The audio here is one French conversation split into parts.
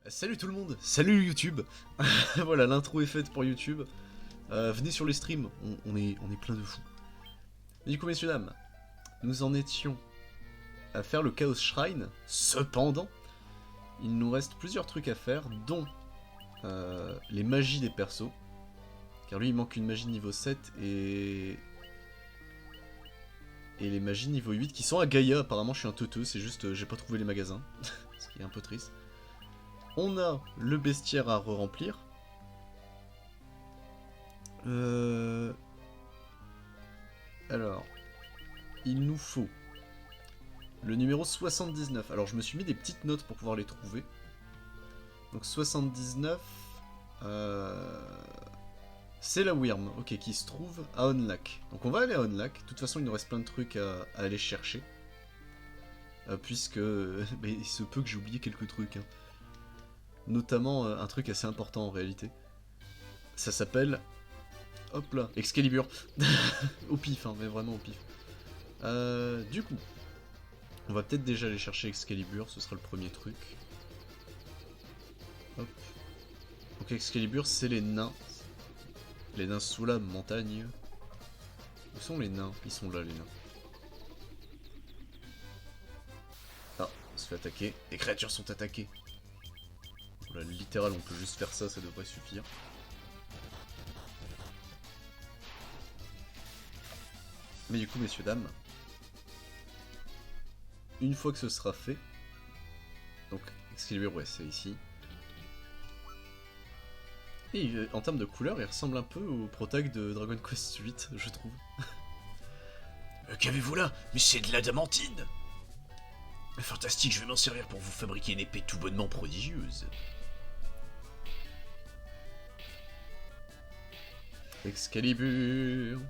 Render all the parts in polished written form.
Salut tout le monde, salut YouTube. Voilà, l'intro est faite pour YouTube. Venez sur les streams, on est plein de fous. Et du coup, messieurs, dames, nous en étions à faire le Chaos Shrine. Cependant, il nous reste plusieurs trucs à faire, dont les magies des persos. Car lui, il manque une magie niveau 7 et les magies niveau 8 qui sont à Gaïa. Apparemment, je suis un teuteux, c'est juste j'ai pas trouvé les magasins. Ce qui est un peu triste. On a le bestiaire à re-remplir. Alors, il nous faut le numéro 79. Alors, je me suis mis des petites notes pour pouvoir les trouver. Donc, 79, c'est la Wyrm, ok, qui se trouve à Onlak. Donc, on va aller à Onlak. De toute façon, il nous reste plein de trucs à aller chercher. Puisque mais il se peut que j'ai oublié quelques trucs. Hein. Notamment un truc assez important en réalité. Ça s'appelle... Hop là, Excalibur. Au pif, hein, mais vraiment au pif. Du coup, on va peut-être déjà aller chercher Excalibur, ce sera le premier truc. Hop. Donc Excalibur, c'est les nains. Les nains sous la montagne. Où sont les nains? Ils sont là, les nains. Ah, on se fait attaquer. Les créatures sont attaquées. Voilà, littéral, on peut juste faire ça, ça devrait suffire. Mais du coup, messieurs, dames, une fois que ce sera fait, donc Excalibur, ouais, c'est ici. Et en termes de couleur, il ressemble un peu au protag de Dragon Quest 8, je trouve. Qu'avez-vous là? Mais c'est de l'adamantine! Fantastique, je vais m'en servir pour vous fabriquer une épée tout bonnement prodigieuse. Excalibur.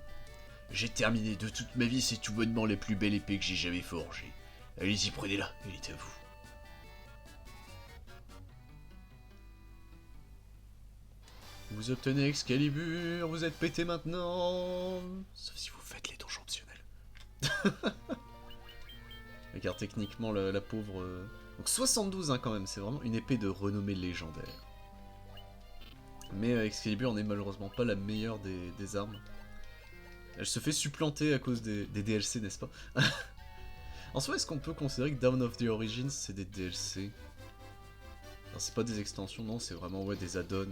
J'ai terminé de toute ma vie, c'est tout bonnement la plus belle épée que j'ai jamais forgée. Allez-y, prenez-la, elle est à vous. Vous obtenez Excalibur, vous êtes pété maintenant. Sauf si vous faites les donjons optionnels. Car techniquement, la pauvre... Donc 72 hein, quand même, c'est vraiment une épée de renommée légendaire. Mais Excalibur n'est malheureusement pas la meilleure des armes. Elle se fait supplanter à cause des DLC, n'est-ce pas? En soi, est-ce qu'on peut considérer que Dawn of the Origins, c'est des DLC? Alors c'est pas des extensions, non, c'est vraiment ouais, des add-ons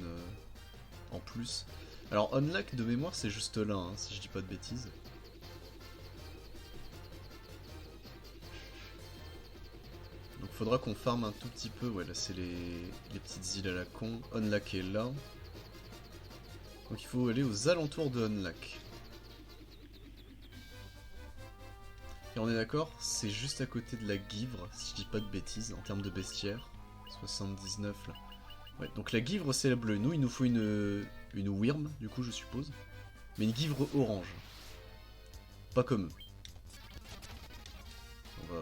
en plus. Alors Unlock de mémoire, c'est juste là, hein, si je dis pas de bêtises. Donc faudra qu'on farme un tout petit peu, ouais là c'est les petites îles à la con. Unlock est là. Donc il faut aller aux alentours de Unlock. Et on est d'accord, c'est juste à côté de la Givre, si je dis pas de bêtises, en termes de bestiaire. 79 là. Ouais, donc la Givre c'est la bleue. Nous il nous faut une Wyrm, du coup je suppose. Mais une Givre orange. Pas comme eux.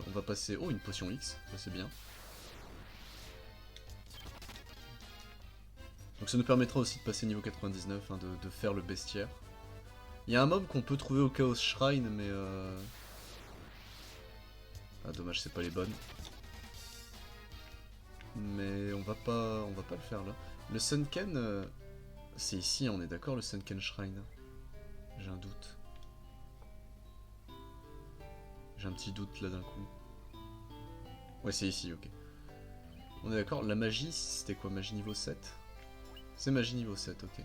On va passer... Oh, une potion X, ça c'est bien. Donc ça nous permettra aussi de passer niveau 99, hein, de faire le bestiaire. Il y a un mob qu'on peut trouver au Chaos Shrine, mais ah dommage, c'est pas les bonnes. Mais on va pas le faire là. Le Sunken, c'est ici, on est d'accord, le Sunken Shrine. J'ai un doute. J'ai un petit doute là d'un coup. Ouais, c'est ici, ok. On est d'accord, la magie, c'était quoi? Magie niveau 7? C'est magie niveau 7, ok.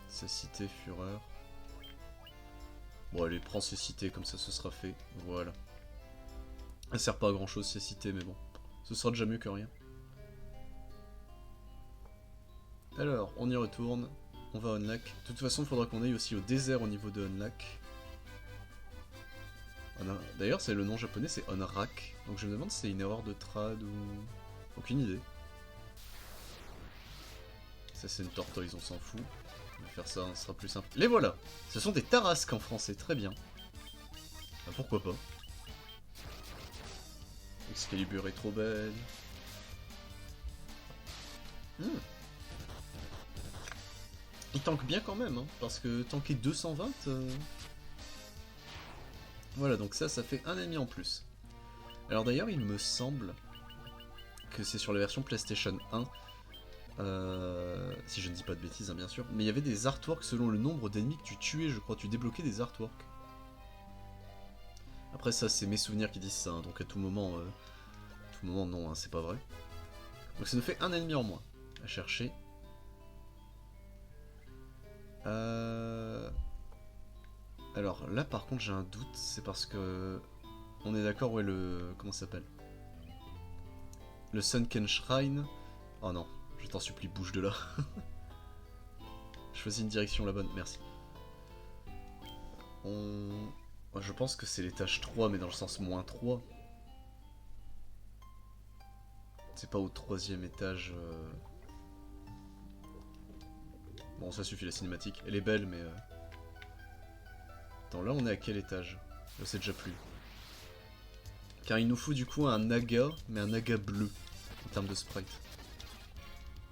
Cécité, fureur. Bon, allez, prends cécité, comme ça ce sera fait. Voilà. Elle sert pas à grand chose, cécité, mais bon. Ce sera déjà mieux que rien. Alors, on y retourne. On va à Unlock. De toute façon, il faudra qu'on aille aussi au désert au niveau de Unlock. D'ailleurs, c'est le nom japonais, c'est Onrak. Donc je me demande si c'est une erreur de trad ou... Aucune idée. Ça c'est une tortoise, on s'en fout. On va faire ça, ce sera plus simple. Les voilà! Ce sont des tarasques en français, très bien. Ah, pourquoi pas. Excalibur est trop belle. Il tank bien quand même, hein, parce que tanker 220... Voilà, donc ça fait un ennemi en plus. Alors d'ailleurs, il me semble que c'est sur la version PlayStation 1. Si je ne dis pas de bêtises, hein, bien sûr. Mais il y avait des artworks selon le nombre d'ennemis que tu tuais, je crois. Tu débloquais des artworks. Après ça, c'est mes souvenirs qui disent ça. Hein, donc à tout moment non, hein, c'est pas vrai. Donc ça nous fait un ennemi en moins à chercher. Alors là par contre j'ai un doute, c'est parce que on est d'accord, ouais, le... comment ça s'appelle, le Sunken Shrine. Oh non, je t'en supplie, bouge de là. Choisis une direction la bonne, merci. Je pense que c'est l'étage 3 mais dans le sens -3. C'est pas au 3e étage. Bon, ça suffit la cinématique. Elle est belle, mais... Attends, là on est à quel étage? Je sais déjà plus. Car il nous faut du coup un naga, mais un naga bleu, en termes de sprite.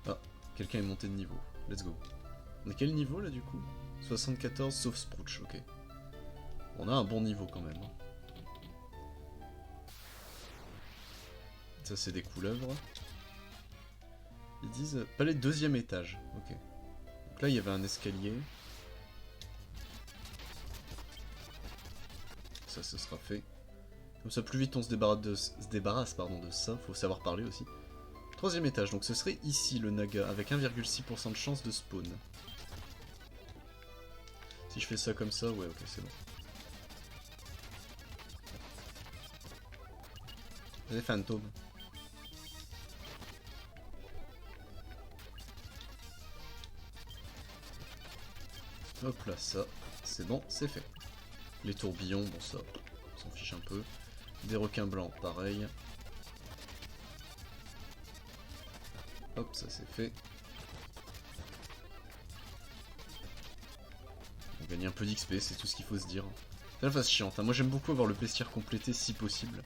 Ah, quelqu'un est monté de niveau. Let's go. On est quel niveau là du coup? 74 sauf Sprouch, ok. On a un bon niveau quand même. Hein. Ça c'est des couleuvres. Ils disent palais 2e étage, ok. Donc là il y avait un escalier. Ça ce sera fait. Comme ça plus vite on se débarrasse de ça, faut savoir parler aussi. 3e étage, donc ce serait ici le naga, avec 1,6% de chance de spawn. Si je fais ça comme ça, ouais ok c'est bon. Les fantômes. Hop là, ça, c'est bon, c'est fait. Les tourbillons, bon ça, on s'en fiche un peu. Des requins blancs, pareil. Hop, ça c'est fait. On gagne un peu d'XP, c'est tout ce qu'il faut se dire. C'est la phase chiante, hein. Moi j'aime beaucoup avoir le bestiaire complété si possible.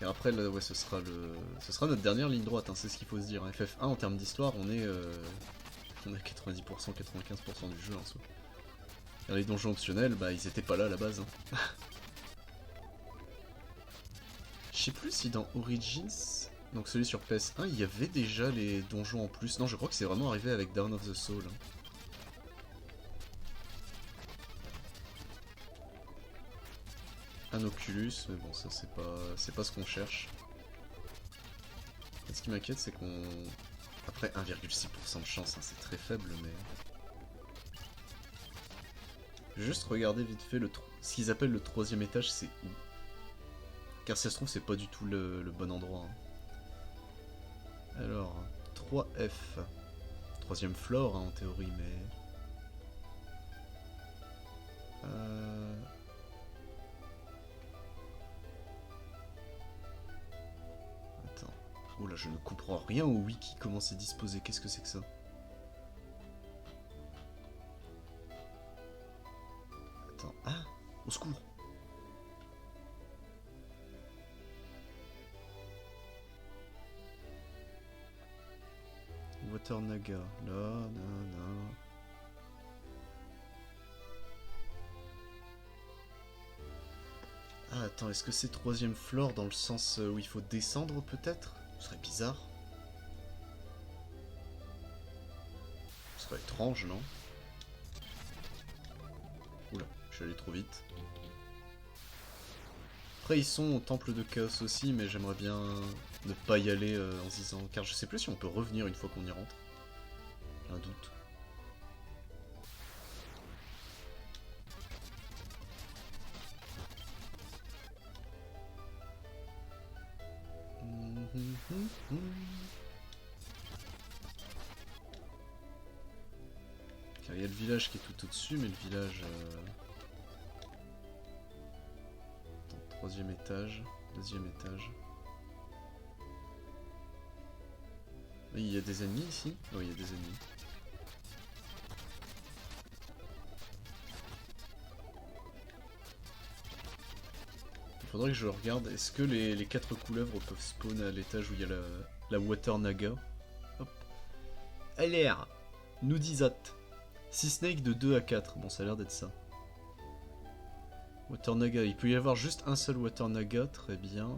Et après, là, ouais, ce sera notre dernière ligne droite, hein, c'est ce qu'il faut se dire. FF1, en termes d'histoire, on est à 90%, 95% du jeu en soi. Et les donjons optionnels, bah ils étaient pas là à la base. Hein. Je sais plus si dans Origins, donc celui sur PS1, il y avait déjà les donjons en plus. Non, je crois que c'est vraiment arrivé avec Dawn of the Soul. Hein. Un Oculus, mais bon, ça c'est pas ce qu'on cherche. Et ce qui m'inquiète, c'est qu'on... Après 1,6% de chance, hein, c'est très faible, mais... Je vais juste regarder vite fait ce qu'ils appellent le 3e étage, c'est où? Car si ça se trouve, c'est pas du tout le bon endroit. Hein. Alors, 3F. 3e floor, hein, en théorie, mais... Attends. Oh là, je ne comprends rien au wiki, comment c'est disposé. Qu'est-ce que c'est que ça? Attends. Ah! Au secours! Water Naga. Là, là. Ah, attends, est-ce que c'est 3e floor dans le sens où il faut descendre peut-être? Ce serait bizarre. Ce serait étrange, non? Oula, je suis allé trop vite. Après, ils sont au temple de chaos aussi, mais j'aimerais bien ne pas y aller en se disant... Car je sais plus si on peut revenir une fois qu'on y rentre. J'ai un doute. Car il y a le village qui est tout au-dessus, mais le village... 3e étage, 2e étage. Oui, il y a des ennemis ici? Oui, il y a des ennemis. Il faudrait que je regarde, est-ce que les 4 couleuvres peuvent spawn à l'étage où il y a la Water Naga? Hop. LR nous disat 6 snakes de 2 à 4. Bon, ça a l'air d'être ça. Water Naga, il peut y avoir juste un seul Water Naga, très bien.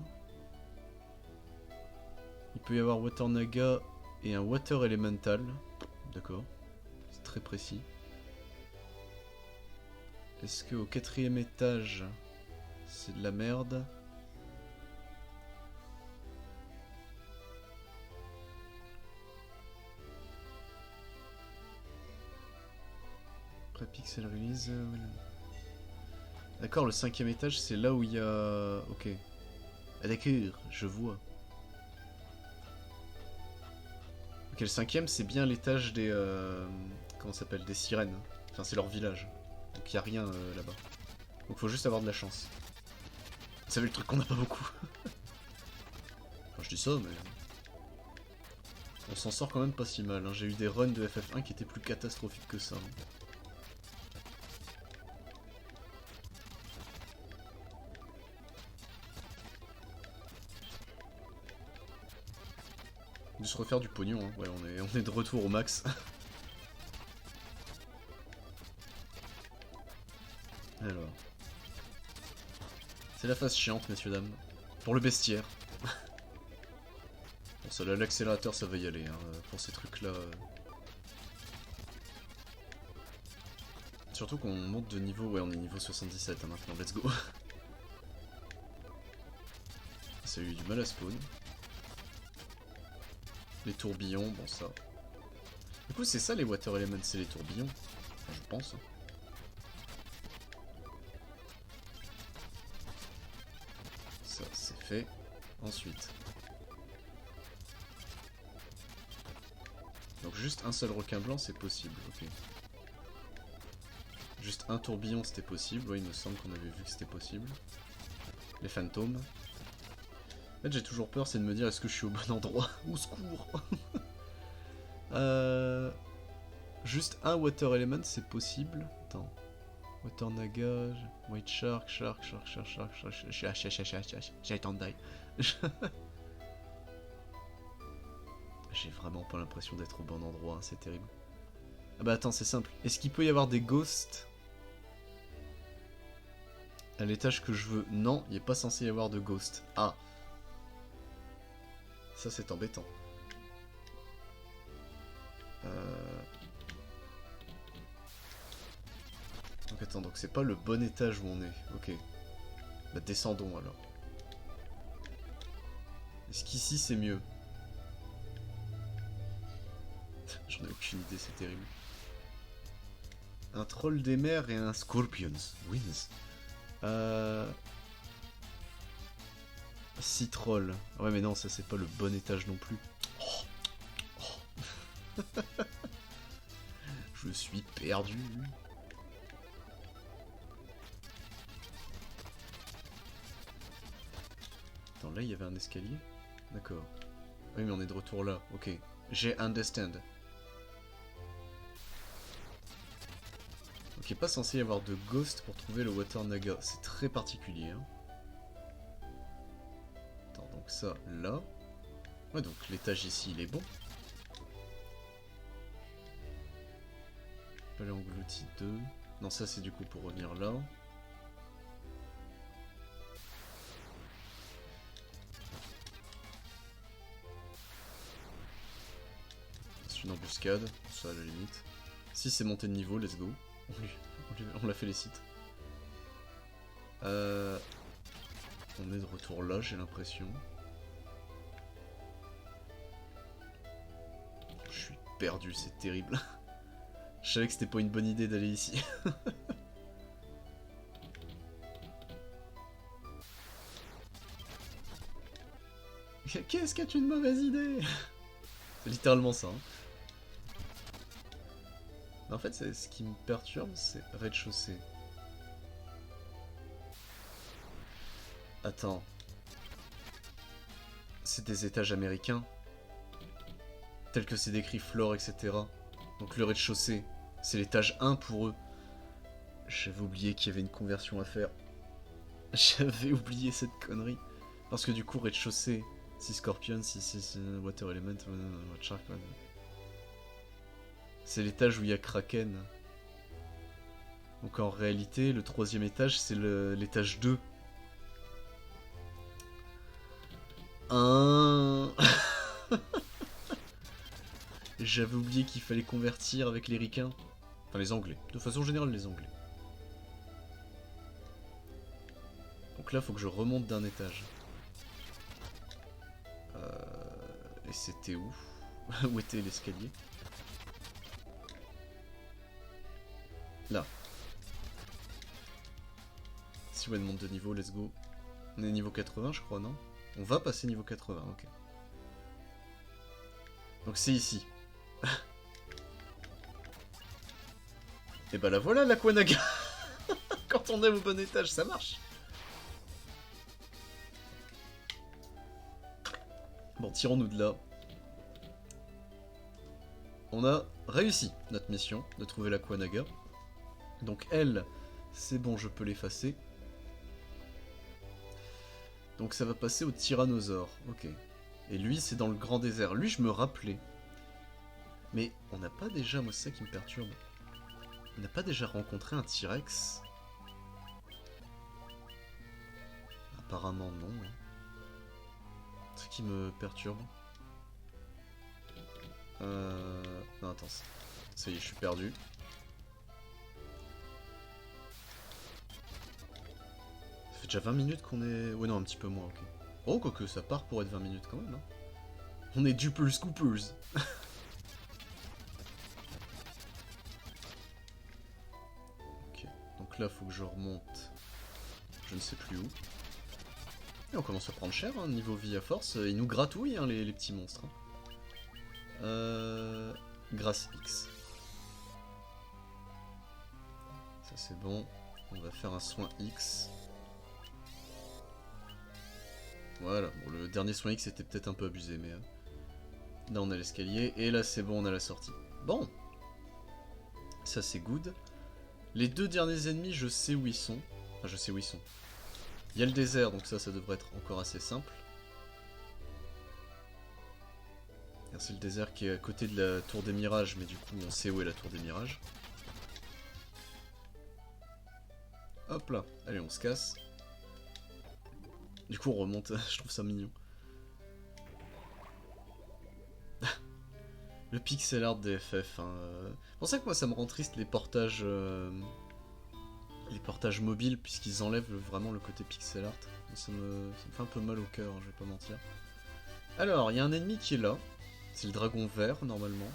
peut y avoir Water Naga et un Water Elemental. D'accord. C'est très précis. Est-ce qu'au 4ème étage, c'est de la merde? Pixel Release. D'accord, le 5ème étage, c'est là où il y a... Ok. Ah d'accord, je vois. Ok, le 5ème, c'est bien l'étage des... comment ça s'appelle? Des sirènes. Enfin, c'est leur village. Donc il n'y a rien là-bas. Donc faut juste avoir de la chance. Vous savez le truc qu'on n'a pas beaucoup. Enfin, je dis ça, mais... On s'en sort quand même pas si mal. Hein. J'ai eu des runs de FF1 qui étaient plus catastrophiques que ça. Hein. De se refaire du pognon, hein. Ouais, on est de retour au max. Alors. C'est la phase chiante, messieurs, dames. Pour le bestiaire. Bon, ça, l'accélérateur, ça va y aller, hein, pour ces trucs-là. Surtout qu'on monte de niveau... Ouais, on est niveau 77, hein, maintenant, let's go. Ça a eu du mal à spawn. Les tourbillons, bon ça. Du coup, c'est ça les Water Elements, c'est les tourbillons. Enfin, je pense. Ça, c'est fait. Ensuite. Donc juste un seul requin blanc, c'est possible, ok. Juste un tourbillon, c'était possible. Ouais, il me semble qu'on avait vu que c'était possible. Les fantômes. En fait, j'ai toujours peur, c'est de me dire est-ce que je suis au bon endroit. Au secours. Juste un Water Element, c'est possible. Attends. Water Naga, White Shark, Shark, j'ai tant de die. J'ai vraiment pas l'impression d'être au bon endroit, hein, c'est terrible. Ah bah attends, c'est simple. Est-ce qu'il peut y avoir des ghosts à l'étage que je veux? Non, il n'est pas censé y avoir de ghosts. Ah. Ça c'est embêtant. Donc attends, donc c'est pas le bon étage où on est. Ok. Bah descendons alors. Est-ce qu'ici c'est mieux? J'en ai aucune idée, c'est terrible. Un troll des mers et un scorpions. Wins. 6 trolls. Ouais mais non, ça c'est pas le bon étage non plus. Je suis perdu. Attends, là il y avait un escalier? D'accord. Oui mais on est de retour là, ok. J'ai understand. Ok, pas censé y avoir de ghost pour trouver le Water Naga. C'est très particulier. Hein. Attends, donc ça, là. Ouais, donc l'étage ici, il est bon. Palais englouti 2. Non, ça c'est du coup pour revenir là. C'est une embuscade, ça à la limite. Si c'est monté de niveau, let's go. On l'a fait les sites. On est de retour là, j'ai l'impression. Je suis perdu, c'est terrible. Je savais que c'était pas une bonne idée d'aller ici. Qu'est-ce que tu une mauvaise idée? C'est littéralement ça. Hein. En fait, ce qui me perturbe, c'est rez-de-chaussée. Attends. C'est des étages américains. Tel que c'est décrit Flore, etc. Donc le rez-de-chaussée, c'est l'étage 1 pour eux. J'avais oublié qu'il y avait une conversion à faire. J'avais oublié cette connerie. Parce que du coup, rez-de-chaussée, si Scorpion, si Water Element, Watch Shark, c'est l'étage où il y a Kraken. Donc en réalité, le 3ème étage, c'est l'étage 2. J'avais oublié qu'il fallait convertir avec les ricains. Enfin les anglais, de façon générale les anglais. Donc là faut que je remonte d'un étage. Et c'était où? Où était l'escalier? Là. Si ouais, monte de niveau, let's go. On est niveau 80 je crois, non? On va passer niveau 80, ok. Donc c'est ici. Et bah la voilà la Kwanaga. Quand on est au bon étage, ça marche. Bon, tirons-nous de là. On a réussi notre mission de trouver la Kwanaga. Donc elle, c'est bon, je peux l'effacer. Donc ça va passer au tyrannosaure, ok. Et lui, c'est dans le grand désert. Lui, je me rappelais. Mais on n'a pas déjà, moi c'est ça qui me perturbe. On n'a pas déjà rencontré un T-Rex? Apparemment non. C'est ce qui me perturbe. Non, attends. Ça y est, je suis perdu. Ça fait déjà 20 minutes qu'on est... Ouais, non, un petit peu moins, ok. Oh, quoique ça part pour être 20 minutes quand même, hein. On est Dupers Scoopers. Ok, donc là, faut que je remonte. Je ne sais plus où. Et on commence à prendre cher, hein, niveau vie à force. Ils nous gratouillent, hein, les petits monstres. Grâce X. Ça c'est bon. On va faire un soin X. Voilà. Bon, le dernier soin X était peut-être un peu abusé, mais... Là on a l'escalier. Et là c'est bon, on a la sortie. Bon. Ça c'est good. Les deux derniers ennemis, je sais où ils sont. Enfin, je sais où ils sont. Il y a le désert, donc ça devrait être encore assez simple. C'est le désert qui est à côté de la tour des mirages, mais du coup on sait où est la tour des mirages. Hop là, allez on se casse. Du coup on remonte, je trouve ça mignon. Le pixel art des FF. Hein. C'est pour ça que moi ça me rend triste les portages mobiles, puisqu'ils enlèvent vraiment le côté pixel art. Ça me fait un peu mal au cœur, hein, je vais pas mentir. Alors, il y a un ennemi qui est là. C'est le dragon vert, normalement.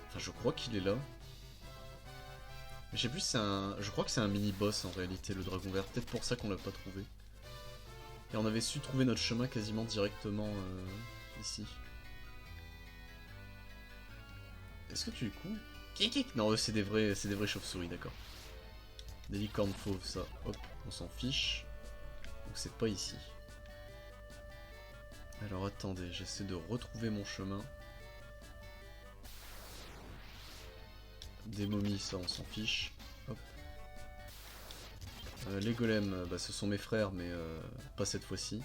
Enfin, je crois qu'il est là. Mais je sais plus si c'est un... Je crois que c'est un mini-boss, en réalité, le dragon vert. Peut-être pour ça qu'on l'a pas trouvé. Et on avait su trouver notre chemin quasiment directement ici. Est-ce que tu es cool? Kik. Non, c'est des vrais chauves-souris, d'accord. Des licornes fauves, ça. Hop, on s'en fiche. Donc c'est pas ici. Alors attendez, j'essaie de retrouver mon chemin. Des momies, ça on s'en fiche. Hop. Les golems, bah, ce sont mes frères, mais pas cette fois-ci.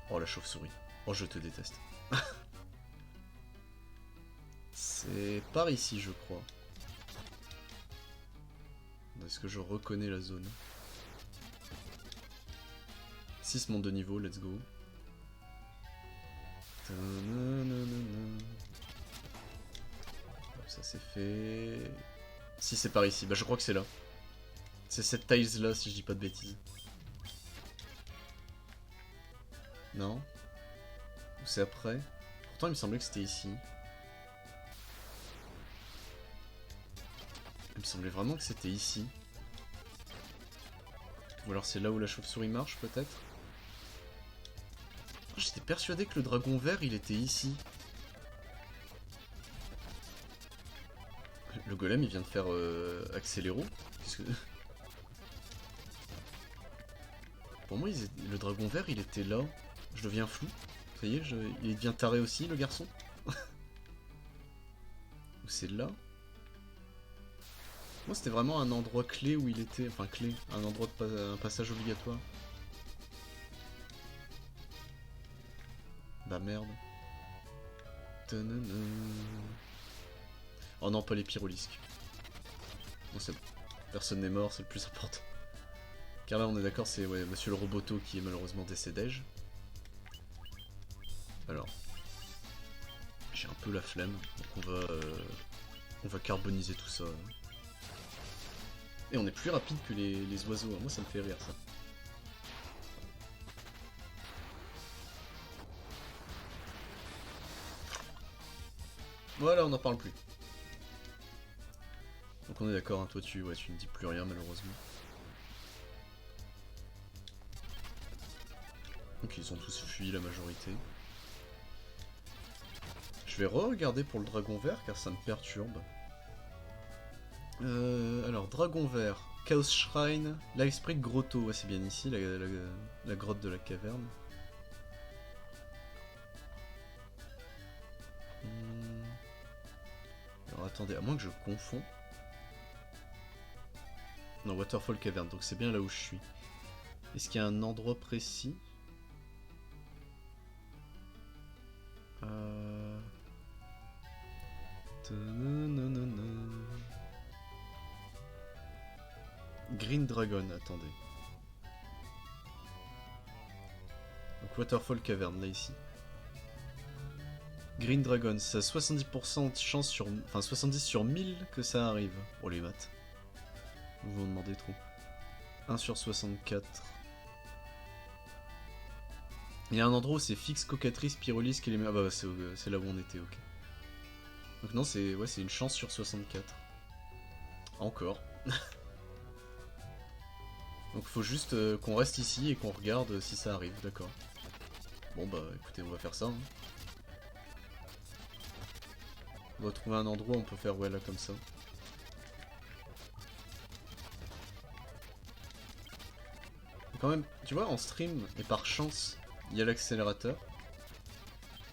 Oh la chauve-souris. Oh je te déteste. C'est par ici je crois. Est-ce que je reconnais la zone? 6 monte de niveau, let's go. Ça c'est fait. Si c'est par ici, bah je crois que c'est là. C'est cette tiles là si je dis pas de bêtises. Non? Ou c'est après? Pourtant il me semblait que c'était ici. Il me semblait vraiment que c'était ici. Ou alors c'est là où la chauve-souris marche peut-être? J'étais persuadé que le dragon vert il était ici. Le golem il vient de faire accéléro. Qu'est-ce que... Pour moi le dragon vert il était là. Je deviens flou. Ça y est, il devient taré aussi le garçon. Ou c'est là? Moi c'était vraiment un endroit clé où il était. Enfin clé. Un endroit de un passage obligatoire. Bah merde. Oh non, pas les pyrolisques. Bon, c'est bon. Personne n'est mort, c'est le plus important. Car là, on est d'accord, c'est ouais, Monsieur le Roboto qui est malheureusement décédé. Alors. J'ai un peu la flemme, donc on va carboniser tout ça. Et on est plus rapide que les oiseaux, hein. Moi ça me fait rire ça. Voilà, on n'en parle plus. Donc on est d'accord, hein, toi tu ne dis plus rien malheureusement. Donc ils ont tous fui la majorité. Je vais re-regarder pour le dragon vert car ça me perturbe. Alors, dragon vert, Chaos Shrine, Live Spring Grotto, ouais, c'est bien ici, la grotte de la caverne. Alors attendez, à moins que je confonds. Non, Waterfall Cavern, donc c'est bien là où je suis. Est-ce qu'il y a un endroit précis? Green Dragon, attendez. Donc Waterfall Cavern, là ici. Green Dragon, ça a 70% de chance sur... Enfin 70 sur 1000 que ça arrive. Oh les maths. Vous vous en demandez trop. 1 sur 64. Il y a un endroit où c'est fixe, cocatrice, pyrolyse, qui est les meilleurs. Ah bah c'est là où on était, ok. Donc non, c'est une chance sur 64. Encore. Donc faut juste qu'on reste ici et qu'on regarde si ça arrive, d'accord. Bon bah écoutez, on va faire ça. Hein. On va trouver un endroit où on peut faire ouais là comme ça. Et quand même, tu vois, en stream et par chance, il y a l'accélérateur.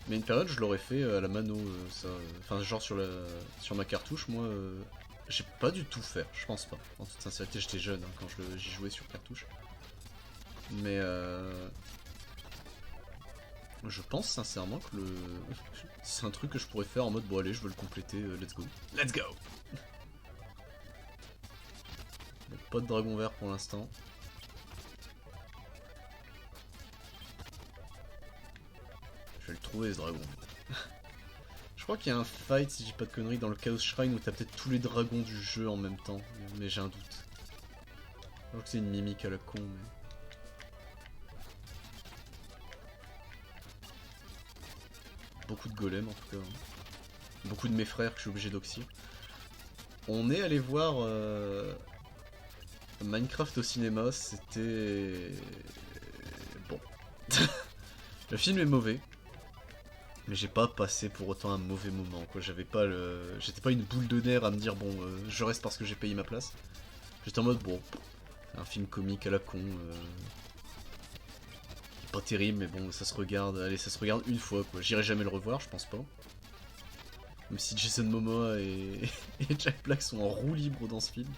Mais une période, je l'aurais fait à la mano, ça. Enfin, genre sur ma cartouche, moi, j'ai pas du tout faire, je pense pas. En toute sincérité, j'étais jeune hein, quand j'y jouais sur cartouche. Mais je pense sincèrement que c'est un truc que je pourrais faire en mode bon allez, je veux le compléter, let's go. Let's go. Pas de dragon vert pour l'instant. Je vais le trouver ce dragon. Je crois qu'il y a un fight, si je dis pas de conneries, dans le Chaos Shrine où t'as peut-être tous les dragons du jeu en même temps, mais j'ai un doute. Je crois que c'est une mimique à la con, mais... Beaucoup de golems en tout cas. Hein. Beaucoup de mes frères que je suis obligé d'oxyre. On est allé voir Minecraft au cinéma, c'était... Bon. Le film est mauvais. Mais j'ai pas passé pour autant un mauvais moment, quoi. J'étais pas une boule de nerfs à me dire, bon, je reste parce que j'ai payé ma place. J'étais en mode, bon, un film comique à la con. Pas terrible, mais bon, ça se regarde. Allez, ça se regarde une fois, quoi. J'irai jamais le revoir, je pense pas. Même si Jason Momoa et Jack Black sont en roue libre dans ce film.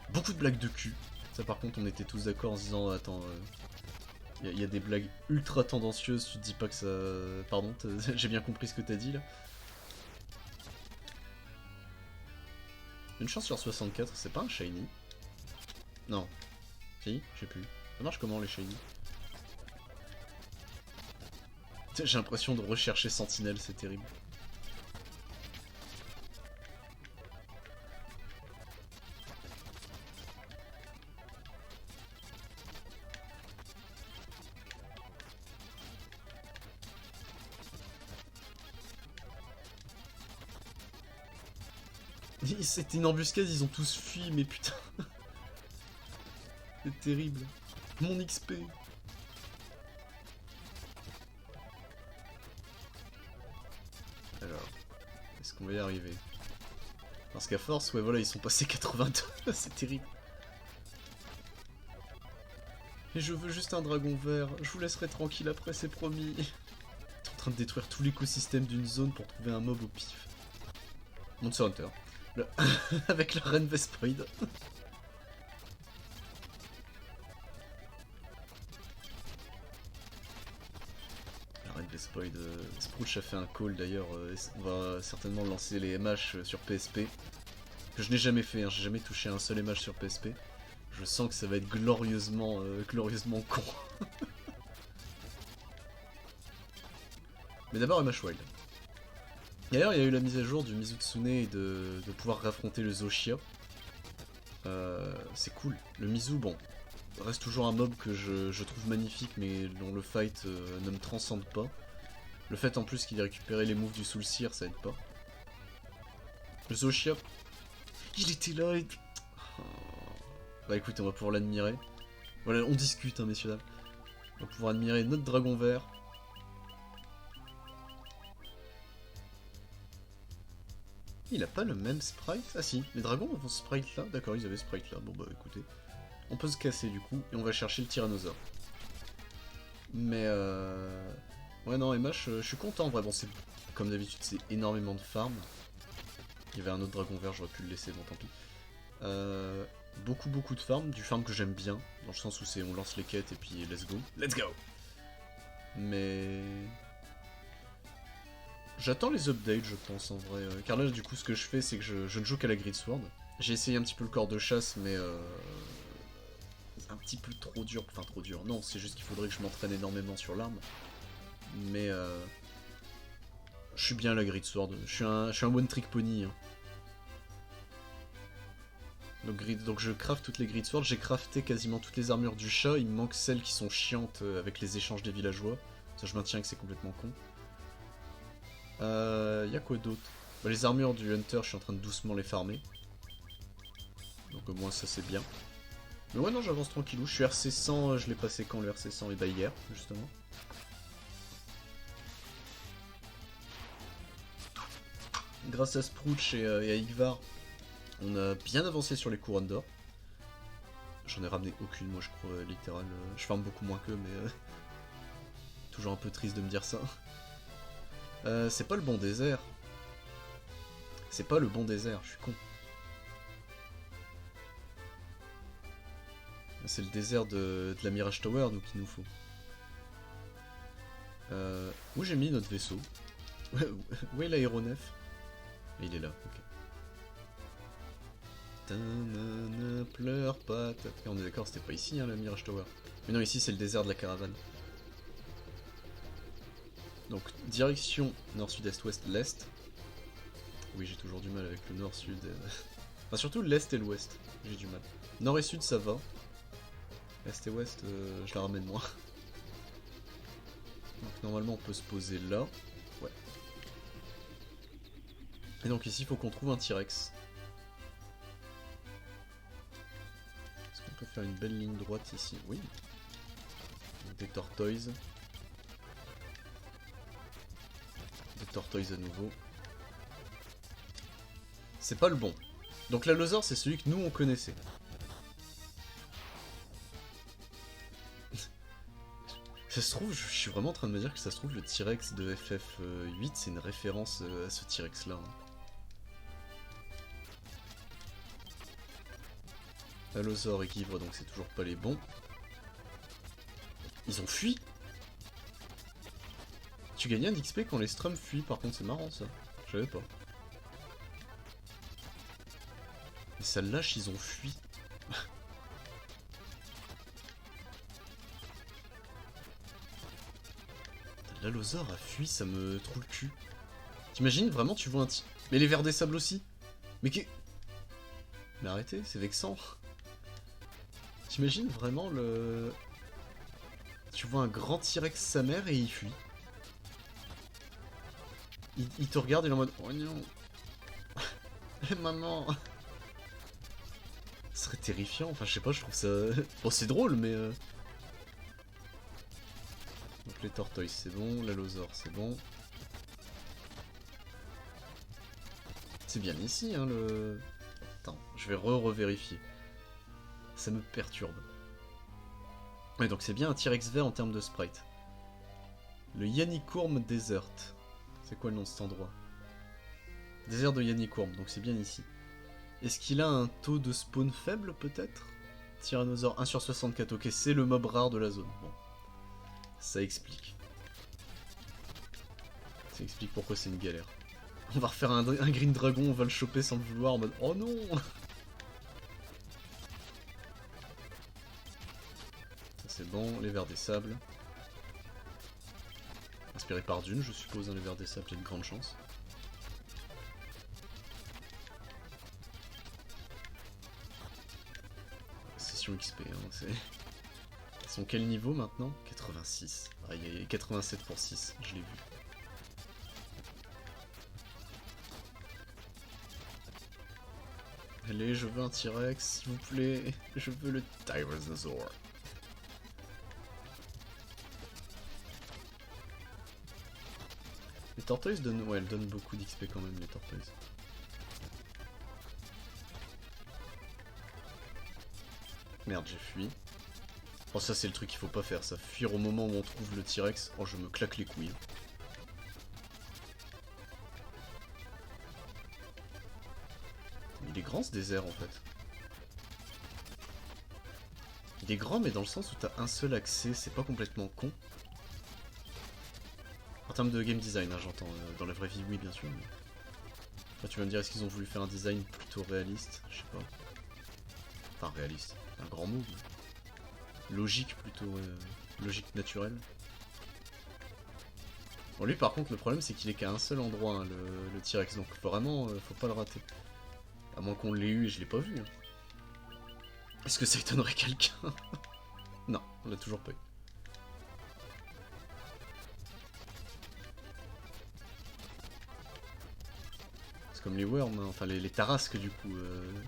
Beaucoup de blagues de cul. Ça, par contre, on était tous d'accord en se disant, attends... Il y a des blagues ultra tendancieuses, tu te dis pas que ça... Pardon, j'ai bien compris ce que t'as dit là. Une chance sur 64, c'est pas un shiny? Non. Si, je sais plus. Ça marche comment les shiny? J'ai l'impression de rechercher Sentinelle, c'est terrible. C'était une embuscade, ils ont tous fui, mais putain. C'est terrible. Mon XP. Alors, est-ce qu'on va y arriver? Parce qu'à force, ouais voilà, ils sont passés 82, c'est terrible. Et je veux juste un dragon vert, je vous laisserai tranquille après, c'est promis. T'es en train de détruire tout l'écosystème d'une zone pour trouver un mob au pif. Monster Hunter. Avec la reine Vespoid. La reine Vespoid, Sprouch a fait un call d'ailleurs, on va certainement lancer les MH sur PSP. Que je n'ai jamais fait, hein, j'ai jamais touché un seul MH sur PSP. Je sens que ça va être glorieusement con. Mais d'abord MH Wild. D'ailleurs, il y a eu la mise à jour du Mizutsune et de pouvoir réaffronter le Zoshia. C'est cool. Le Mizu, bon, reste toujours un mob que je trouve magnifique, mais dont le fight ne me transcende pas. Le fait en plus qu'il ait récupéré les moves du Soul Seer, ça aide pas. Le Zoshia, il était là et... Oh. Bah écoute, on va pouvoir l'admirer. Voilà, on discute, hein, messieurs dames. On va pouvoir admirer notre dragon vert. Il a pas le même sprite? Ah si, les dragons ont ce sprite là. D'accord, ils avaient ce sprite là. Bon bah écoutez. On peut se casser du coup, et on va chercher le tyrannosaure. Mais ouais non, MH, je suis content en vrai. Bon, c'est comme d'habitude, c'est énormément de farm. Il y avait un autre dragon vert, j'aurais pu le laisser, bon tant pis. Beaucoup de farm, du farm que j'aime bien, dans le sens où c'est on lance les quêtes et puis let's go. Let's go. Mais... J'attends les updates, je pense, en vrai. Car là, du coup, ce que je fais, c'est que je ne joue qu'à la Greatsword. J'ai essayé un petit peu le corps de chasse, mais... c'est un petit peu trop dur. Enfin, trop dur. Non, c'est juste qu'il faudrait que je m'entraîne énormément sur l'arme. Mais... je suis bien à la Greatsword. Je suis un one-trick pony. Hein. Donc je craft toutes les Greatswords. J'ai crafté quasiment toutes les armures du chat. Il me manque celles qui sont chiantes avec les échanges des villageois. Ça, je maintiens que c'est complètement con. Y'a quoi d'autre? Bah, les armures du Hunter, je suis en train de doucement les farmer. Donc au moins ça c'est bien. Mais ouais non, j'avance tranquillou. Je suis RC 100, je l'ai passé quand le RC 100? Et bah hier, justement. Grâce à Sprouch et à Igvar, on a bien avancé sur les couronnes d'or. J'en ai ramené aucune, moi je crois, littéral. Je farme beaucoup moins qu'eux, mais... toujours un peu triste de me dire ça. C'est pas le bon désert. C'est pas le bon désert, je suis con. C'est le désert de la Mirage Tower, donc il nous faut. Où j'ai mis notre vaisseau? Où est l'aéronef? Il est là, ok. Ne pleure pas. On est d'accord, c'était pas ici, hein, la Mirage Tower. Mais non, ici c'est le désert de la caravane. Donc, direction nord-sud-est-ouest-l'est. Oui, j'ai toujours du mal avec le nord-sud. Enfin, surtout l'est et l'ouest, j'ai du mal. Nord et sud, ça va. Est et ouest, je la ramène moins. Donc, normalement, on peut se poser là. Ouais. Et donc, ici, il faut qu'on trouve un T-Rex. Est-ce qu'on peut faire une belle ligne droite ici? Oui. Donc, des tortoises. Des tortoises à nouveau. C'est pas le bon. Donc l'Allosaure, c'est celui que nous on connaissait. Ça se trouve, je suis vraiment en train de me dire que ça se trouve le T-Rex de FF8 c'est une référence à ce T-Rex là. Hein. Allosaure et Givre, donc c'est toujours pas les bons. Ils ont fui. Tu gagnais un XP quand les Strums fuient, par contre c'est marrant ça. Je savais pas. Mais ça lâche, ils ont fui. L'Allosaure a fui, ça me trouve le cul. T'imagines vraiment, tu vois un petit... Mais les vers des sables aussi. Mais qu'est... Mais arrêtez, c'est vexant. T'imagines vraiment le... Tu vois un grand T-Rex sa mère et il fuit. Il te regarde et il est en mode... Oh non. Maman. Ce serait terrifiant, enfin je sais pas, je trouve ça... Bon c'est drôle mais... Donc les tortoises c'est bon, l'Allosaure c'est bon. C'est bien ici hein le... Attends, je vais revérifier. Ça me perturbe. Ouais donc c'est bien un T-Rex vert en termes de sprite. Le Yanicourm Desert. C'est quoi le nom de cet endroit? Désert de Yanicourm, donc c'est bien ici. Est-ce qu'il a un taux de spawn faible peut-être? Tyrannosaure 1 sur 64, ok c'est le mob rare de la zone. Bon. Ça explique. Ça explique pourquoi c'est une galère. On va refaire un Green Dragon, on va le choper sans le vouloir en mode oh non. Ça c'est bon, les vers des sables. Inspiré par Dune je suppose, hein, les vers des sables, il y a de grandes chances. potions XP. Hein, ils sont quel niveau maintenant? 86. Ah, il y a 87 pour 6, je l'ai vu. Allez, je veux un T-Rex, s'il vous plaît. Je veux le Tyrannosaur. Les tortoises donnent... Ouais, elles donnent beaucoup d'XP quand même, les tortoises. Merde, j'ai fui. Oh, ça c'est le truc qu'il faut pas faire, ça. Fuir au moment où on trouve le T-Rex. Oh, je me claque les couilles. Il est grand ce désert en fait. Il est grand mais dans le sens où t'as un seul accès, c'est pas complètement con. En termes de game design, hein, j'entends. Dans la vraie vie, oui, bien sûr. Mais... Là, tu vas me dire, est-ce qu'ils ont voulu faire un design plutôt réaliste? Je sais pas. Enfin, réaliste. Un grand mot. Mais... Logique plutôt. Logique naturelle. Bon, lui, par contre, le problème, c'est qu'il est qu'à un seul endroit, hein, le T-Rex. Donc, vraiment, faut pas le rater. À moins qu'on l'ait eu et je l'ai pas vu. Hein. Est-ce que ça étonnerait quelqu'un? Non, on l'a toujours pas eu. C'est comme les worms, hein. Enfin les tarasques du coup.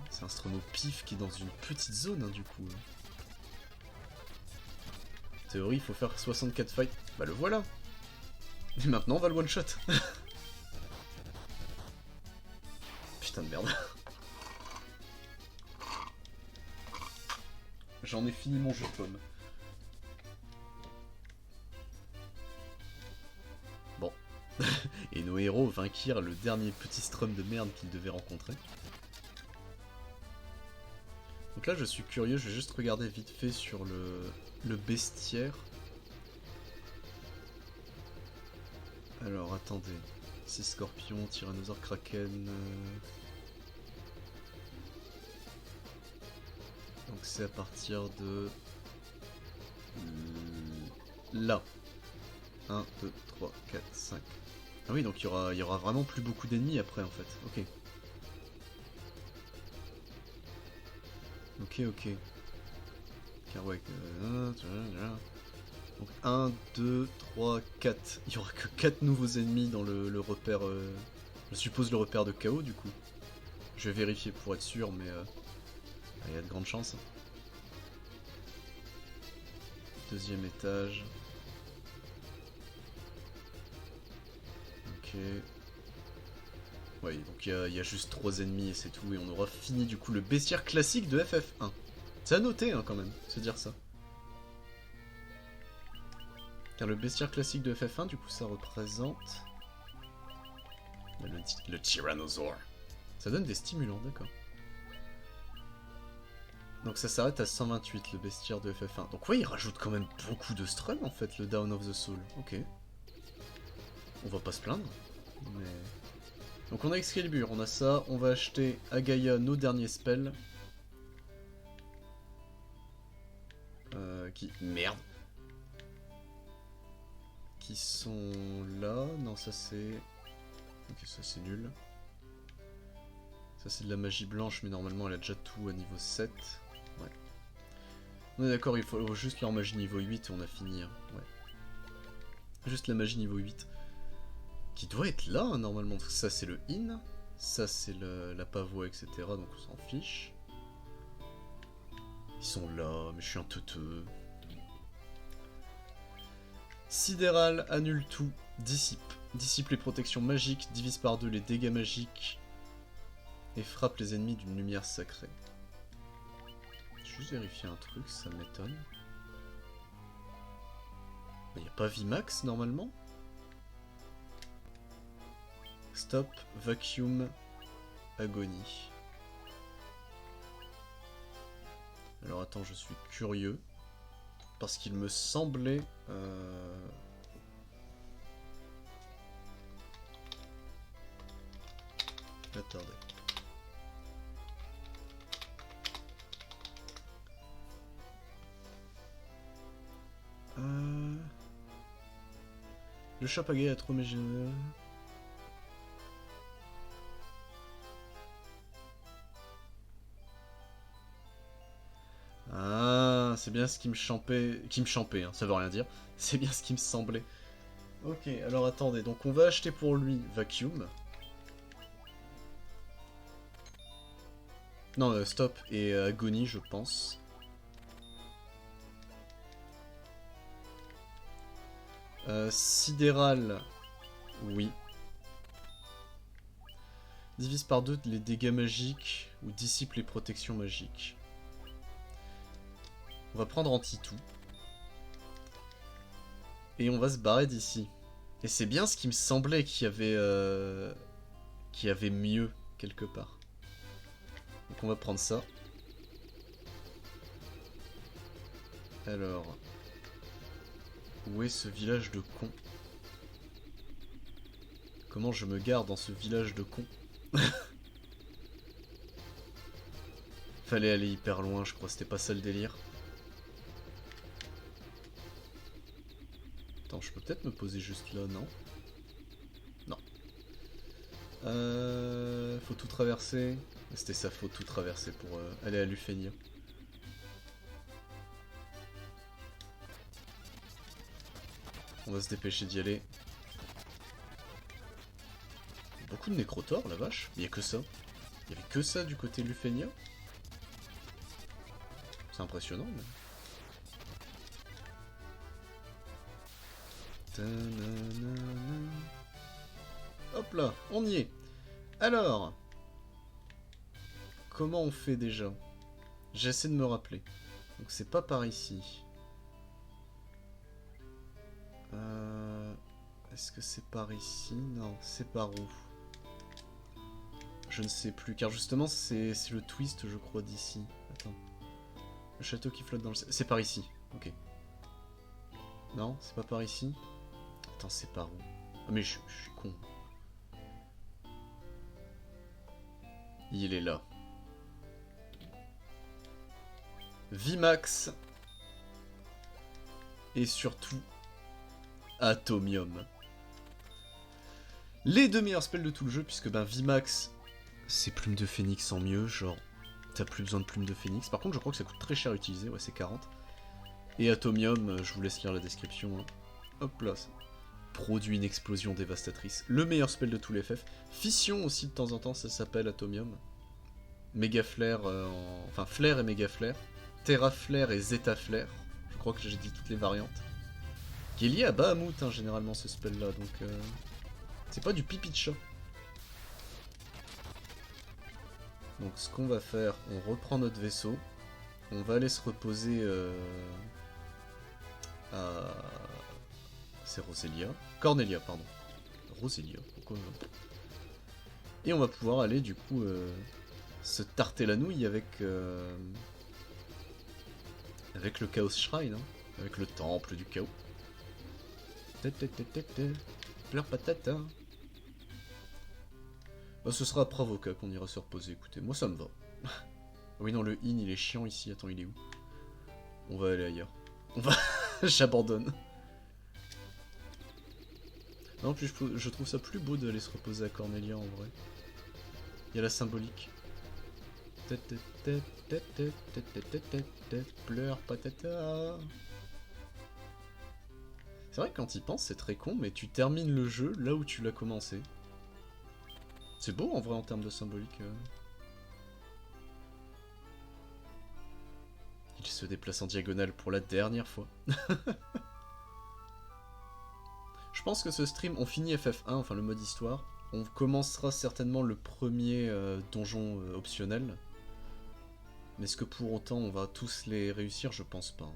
C'est un stronopif qui est dans une petite zone hein, du coup. En théorie, il faut faire 64 fights. Bah le voilà. Et maintenant, on va le one shot. Putain de merde. J'en ai fini mon jeu de pomme. Bon. Et nos héros vainquirent le dernier petit strum de merde qu'ils devaient rencontrer. Donc là je suis curieux, je vais juste regarder vite fait sur le bestiaire. Alors attendez. C'est Scorpion, Tyrannosaure, Kraken... Donc c'est à partir de... Là. 1, 2, 3, 4, 5. Ah oui, donc il y aura vraiment plus beaucoup d'ennemis après en fait. Ok. Ok. Car ouais, donc 1, 2, 3, 4. Il y aura que 4 nouveaux ennemis dans le repère... Je suppose le repère de chaos du coup. Je vais vérifier pour être sûr, mais... il y a de grandes chances. Deuxième étage. Ok. Ouais, donc il y a juste 3 ennemis et c'est tout. Et on aura fini du coup le bestiaire classique de FF1. C'est à noter hein, quand même, se dire ça. Car le bestiaire classique de FF1, du coup, ça représente... Le Tyrannosaur. Ça donne des stimulants, d'accord. Donc ça s'arrête à 128, le bestiaire de FF1. Donc ouais, il rajoute quand même beaucoup de strum, en fait, le Down of the Soul. Ok. On va pas se plaindre. Mais... Donc on a Excalibur, on a ça. On va acheter à Gaïa nos derniers spells. Merde. Qui sont là. Non, ça c'est... Ok, ça c'est nul. Ça c'est de la magie blanche, mais normalement elle a déjà tout à niveau 7. Ouais. On est d'accord, il faut juste leur magie niveau 8 et on a fini. Hein. Ouais. Juste la magie niveau 8. Qui doit être là, hein, normalement. Ça c'est le in. Ça c'est la pavois, etc. Donc on s'en fiche. Ils sont là, mais je suis un teuteux. Sidéral annule tout, dissipe. Dissipe les protections magiques, divise par 2 les dégâts magiques et frappe les ennemis d'une lumière sacrée. Je vais juste vérifier un truc, ça m'étonne. Il n'y a pas Vimax normalement? Stop, vacuum, agonie. Alors attends, je suis curieux. Parce qu'il me semblait... Attendez. Le shop à a trop mes généreux. Ah, c'est bien ce qui me champait... Qui me champait, hein, ça veut rien dire. C'est bien ce qui me semblait. Ok, alors attendez, donc on va acheter pour lui Vacuum. Non, Stop et Agony, je pense. Sidéral, oui. Divise par 2 les dégâts magiques ou dissipe les protections magiques. On va prendre anti-tout. Et on va se barrer d'ici. Et c'est bien ce qui me semblait qu'il y avait mieux quelque part. Donc on va prendre ça. Alors... Où est ce village de cons? Comment je me gare dans ce village de cons? Fallait aller hyper loin, je crois, c'était pas ça le délire. Attends, je peux peut-être me poser juste là, non? Non. Faut tout traverser. C'était ça, faut tout traverser pour aller à Lufenia. On va se dépêcher d'y aller. Beaucoup de nécrotors, la vache. Il y a que ça. Il y avait que ça du côté Lufenia. C'est impressionnant, mais... Hop là, on y est. Alors, comment on fait déjà? J'essaie de me rappeler. Donc c'est pas par ici. Est-ce que c'est par ici? Non, c'est par où? Je ne sais plus, car justement c'est le twist, je crois, d'ici. Attends. Le château qui flotte dans le... C'est par ici, ok. Non, c'est pas par ici? Attends, c'est par où? Ah mais je suis con. Il est là. Vimax. Et surtout... Atomium. Les deux meilleurs spells de tout le jeu, puisque ben Vimax, c'est plume de phénix en mieux, genre t'as plus besoin de plume de phénix. Par contre je crois que ça coûte très cher à utiliser, ouais c'est 40. Et Atomium, je vous laisse lire la description. Hein. Hop là, ça produit une explosion dévastatrice. Le meilleur spell de tous les FF. Fission aussi de temps en temps, ça s'appelle Atomium. Méga Flare, enfin Flare et Méga Flare. Terra Flare et Zeta Flare. Je crois que j'ai dit toutes les variantes. Qui est lié à Bahamut, hein, généralement, ce spell-là, donc... C'est pas du pipi de chat. Donc ce qu'on va faire, on reprend notre vaisseau. On va aller se reposer à... C'est Roselia. Cornelia, pardon. Roselia, pourquoi... Et on va pouvoir aller, du coup, se tarter la nouille avec... avec le Chaos Shrine, hein, avec le temple du chaos. Pleure patata. Bah, ce sera à Pravoka qu'on ira se reposer, écoutez, moi ça me va. Oui non, le in il est chiant ici, attends il est où? On va aller ailleurs. On va... J'abandonne. Non, puis je trouve ça plus beau d'aller se reposer à Cornelia en vrai. Il y a la symbolique. Pleure patata. C'est vrai que quand il pense, c'est très con, mais tu termines le jeu là où tu l'as commencé. C'est beau en vrai en termes de symbolique. Il se déplace en diagonale pour la dernière fois. Je pense que ce stream, on finit FF1, enfin le mode histoire. On commencera certainement le premier donjon optionnel. Mais est-ce que pour autant on va tous les réussir? Je pense pas.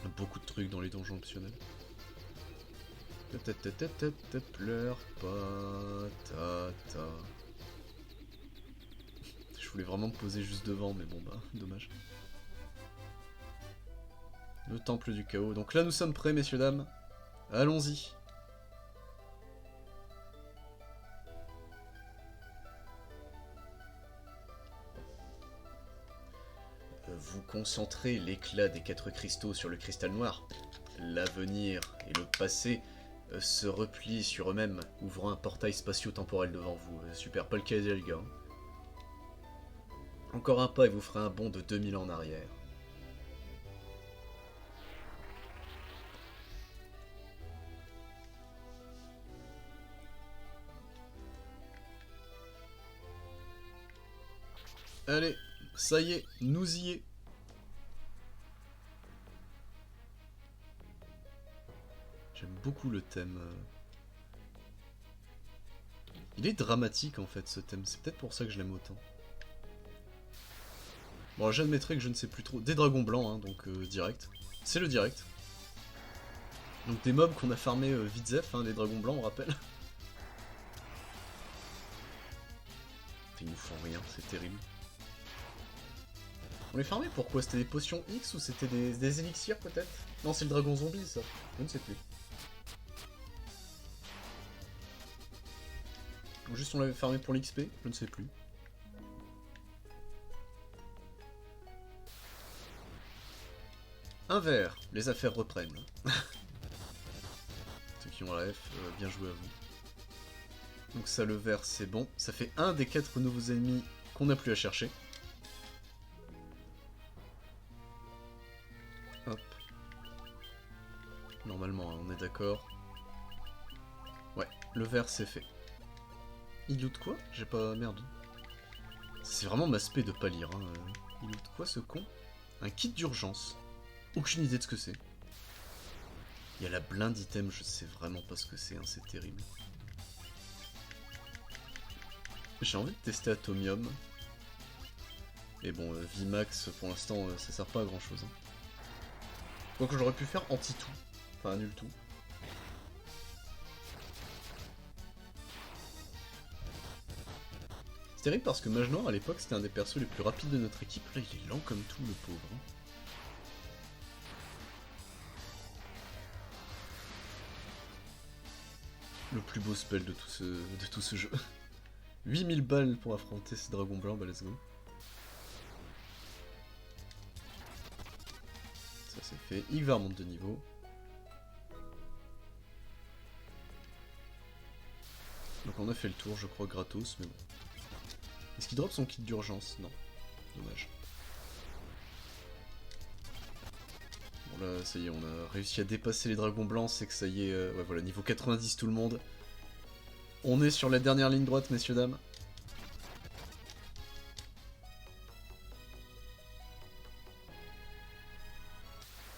Il y a beaucoup de trucs dans les donjons optionnels. Pleure pas, tata. Je voulais vraiment me poser juste devant, mais bon bah, dommage. Le temple du chaos. Donc là nous sommes prêts, messieurs, dames. Allons-y. Vous concentrez l'éclat des 4 cristaux sur le cristal noir. L'avenir et le passé se replient sur eux-mêmes, ouvrant un portail spatio-temporel devant vous. Super, pas le cas les gars. Encore un pas et vous ferez un bond de 2000 ans en arrière. Allez, ça y est, nous y est. J'aime beaucoup le thème. Il est dramatique en fait ce thème, c'est peut-être pour ça que je l'aime autant. Bon, j'admettrai que je ne sais plus trop. Des dragons blancs, hein, donc direct. C'est le direct. Donc des mobs qu'on a farmé vite zef, hein, les dragons blancs on rappelle. Ils nous font rien, c'est terrible. On les farmait pourquoi? C'était des potions X ou c'était des élixirs peut-être? Non, c'est le dragon zombie ça, je ne sais plus. Ou juste on l'avait farmé pour l'XP, je ne sais plus. Un verre, les affaires reprennent. Ceux qui ont la F, bien joué à vous. Donc ça, le vert, c'est bon. Ça fait un des 4 nouveaux ennemis qu'on n'a plus à chercher. Hop. Normalement, hein, on est d'accord. Ouais, le vert, c'est fait. Il loot quoi? J'ai pas... Merde. C'est vraiment m'aspect de pas lire. Hein. Il loot quoi, ce con? Un kit d'urgence. Aucune idée de ce que c'est. Il y a la blinde item, je sais vraiment pas ce que c'est, hein, c'est terrible. J'ai envie de tester Atomium. Et bon, Vmax, pour l'instant, ça sert pas à grand chose. Hein. Donc j'aurais pu faire anti-tout. Enfin, nul tout. C'est terrible parce que Mage Noir, à l'époque, c'était un des persos les plus rapides de notre équipe. Là, il est lent comme tout, le pauvre. Hein. Le plus beau spell de tout ce jeu. 8000 balles pour affronter ces dragons blancs, bah let's go. Ça c'est fait. Ygvar remonte de niveau. Donc on a fait le tour, je crois, gratos, mais bon. Est-ce qu'il drop son kit d'urgence? Non. Dommage. Bon là, ça y est, on a réussi à dépasser les dragons blancs, c'est que ça y est... ouais voilà, niveau 90 tout le monde. On est sur la dernière ligne droite, messieurs, dames.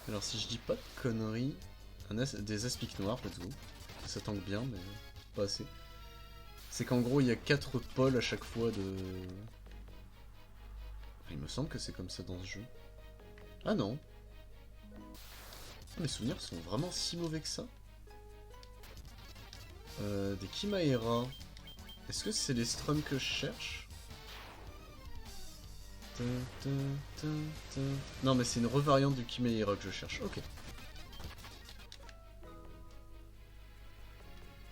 Alors si je dis pas de conneries, des aspics noirs, let's go. Ça tank bien, mais pas assez. C'est qu'en gros, il y a 4 pôles à chaque fois de... Il me semble que c'est comme ça dans ce jeu. Ah non. Mes souvenirs sont vraiment si mauvais que ça. Des Chimaera. Est-ce que c'est les strums que je cherche? Non mais c'est une revariante du Chimaera que je cherche, ok.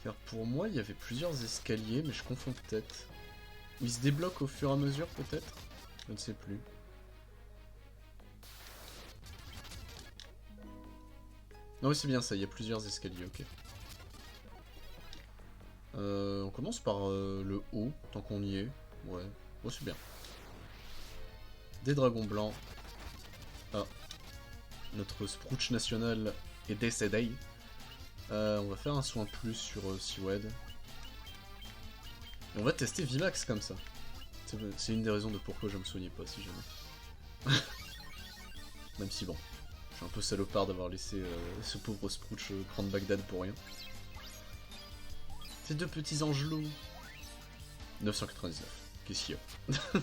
Car pour moi il y avait plusieurs escaliers mais je confonds peut-être. Ou ils se débloquent au fur et à mesure peut-être? Je ne sais plus. Non oui c'est bien ça, il y a plusieurs escaliers, ok. On commence par le haut, tant qu'on y est. Ouais, oh, c'est bien. Des dragons blancs. Ah. Notre Sprouch national est décédé. On va faire un soin plus sur Seawed. Et on va tester Vmax comme ça. C'est une des raisons de pourquoi je me soignais pas si jamais. Même si bon, je suis un peu salopard d'avoir laissé ce pauvre Sprouch prendre Bagdad pour rien. Ces deux petits angelots. 999. Qu'est-ce qu'il y a?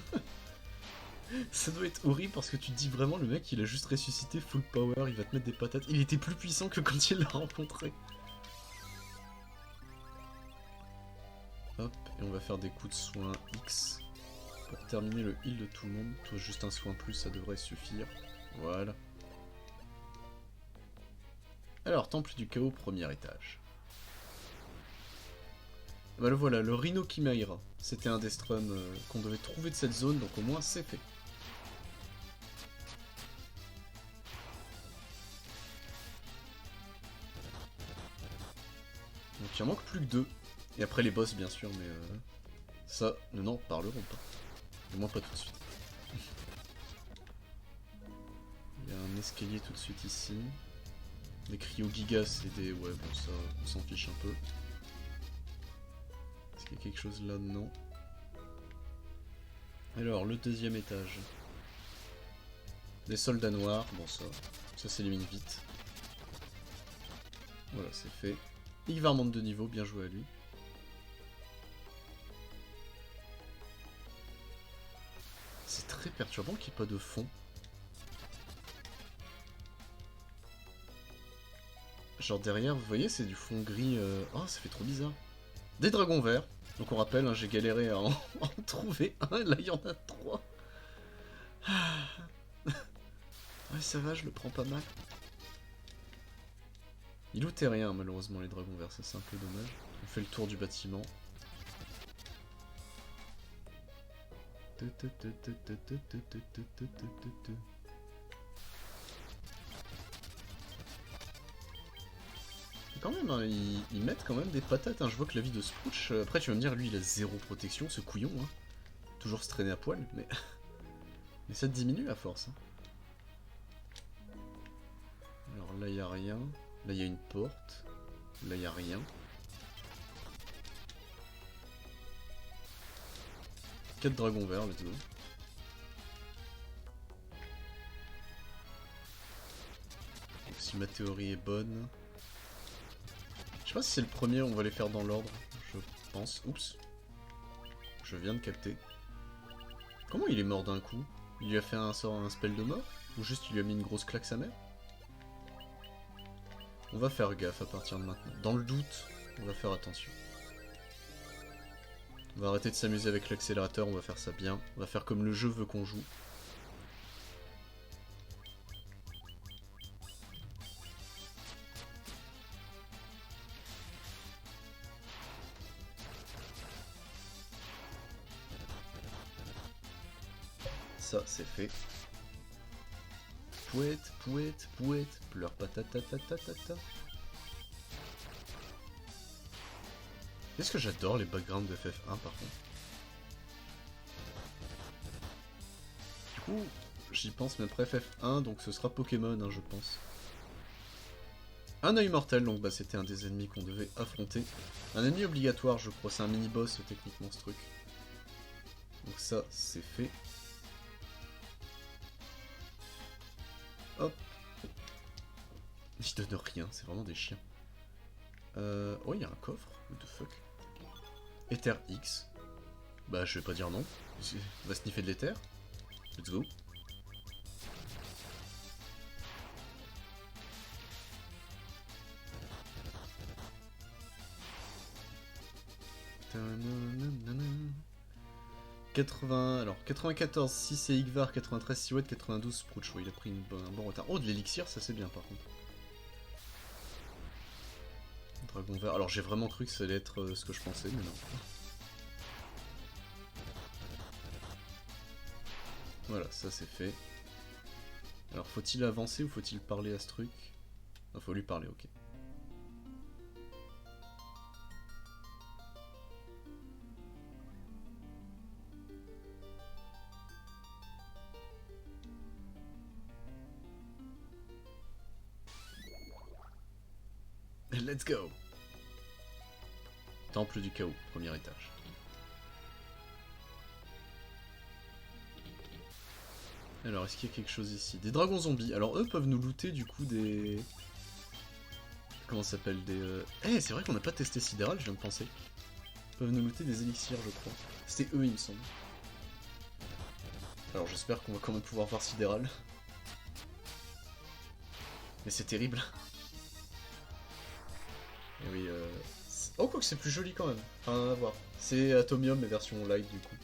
Ça doit être horrible parce que tu te dis vraiment le mec il a juste ressuscité full power, il va te mettre des patates. Il était plus puissant que quand il l'a rencontré. Hop, et on va faire des coups de soin X pour terminer le heal de tout le monde. Toi juste un soin plus, ça devrait suffire. Voilà. Alors, temple du chaos, premier étage. Bah le voilà, le Rhino Chimaera. C'était un des strums qu'on devait trouver de cette zone, donc au moins c'est fait. Donc il en manque plus que 2. Et après les boss bien sûr, mais ça, nous n'en parlerons pas. Du moins pas tout de suite. Il y a un escalier tout de suite ici. Des cryo gigas et des... ouais bon ça, on s'en fiche un peu. Est-ce qu'il y a quelque chose là? Non. Alors, le deuxième étage. Des soldats noirs, bon ça s'élimine vite. Voilà, c'est fait. Igvar monte de niveau, bien joué à lui. C'est très perturbant qu'il n'y ait pas de fond. Genre derrière, vous voyez, c'est du fond gris. Oh, ça fait trop bizarre. Des dragons verts. Donc on rappelle, hein, j'ai galéré à en trouver un, là il y en a 3. Ouais, ça va, je le prends pas mal. Il lootait rien, malheureusement, les dragons verts, ça c'est un peu dommage. On fait le tour du bâtiment. Quand même, hein, ils mettent quand même des patates. Hein. Je vois que la vie de Sprouch. Après, tu vas me dire, lui, il a 0 protection, ce couillon. Hein. Toujours se traîner à poil, mais. Mais ça diminue à force. Hein. Alors là, il n'y a rien. Là, il y a une porte. Là, il n'y a rien. Quatre dragons verts, let's go. Donc, si ma théorie est bonne. Je sais pas si c'est le premier, on va les faire dans l'ordre. Je pense. Oups. Je viens de capter. Comment il est mort d'un coup? Il lui a fait un spell de mort? Ou juste il lui a mis une grosse claque sa mère? On va faire gaffe à partir de maintenant. Dans le doute, on va faire attention. On va arrêter de s'amuser avec l'accélérateur, on va faire ça bien. On va faire comme le jeu veut qu'on joue. Ça, c'est fait. Pouette, pouette, pouette, pleure pas ta ta ta ta ta ta. Qu'est-ce que j'adore les backgrounds de FF1 par contre. Du coup, j'y pense même après FF1, donc ce sera Pokémon, hein, je pense. Un œil mortel, donc bah c'était un des ennemis qu'on devait affronter. Un ennemi obligatoire, je crois, c'est un mini-boss techniquement ce truc. Donc ça, c'est fait. Hop. Ils donnent rien, c'est vraiment des chiens. Oh, il y a un coffre. What the fuck. Ether X. Bah, je vais pas dire non. On va sniffer de l'éther. Let's go. Alors 94 si c'est Igvar, 93 Siwet, 92 Sprouch. Il a pris un bon retard. Oh, de l'élixir, ça c'est bien par contre. Dragon vert. Alors j'ai vraiment cru que ça allait être ce que je pensais, mais non. Voilà, ça c'est fait. Alors faut-il avancer ou faut-il parler à ce truc? Non, faut lui parler, ok. Let's go. Temple du chaos, premier étage. Alors, est-ce qu'il y a quelque chose ici? Des dragons zombies. Alors, eux peuvent nous looter du coup des... Comment ça s'appelle? Des... Eh, c'est vrai qu'on n'a pas testé Sidéral, je viens de penser. Ils peuvent nous looter des élixirs, je crois. C'était eux, il me semble. Alors, j'espère qu'on va quand même pouvoir voir Sidéral. Mais c'est terrible. Et oui, oh, quoi que c'est plus joli quand même. Enfin, à voir. C'est Atomium, mais version light du coup.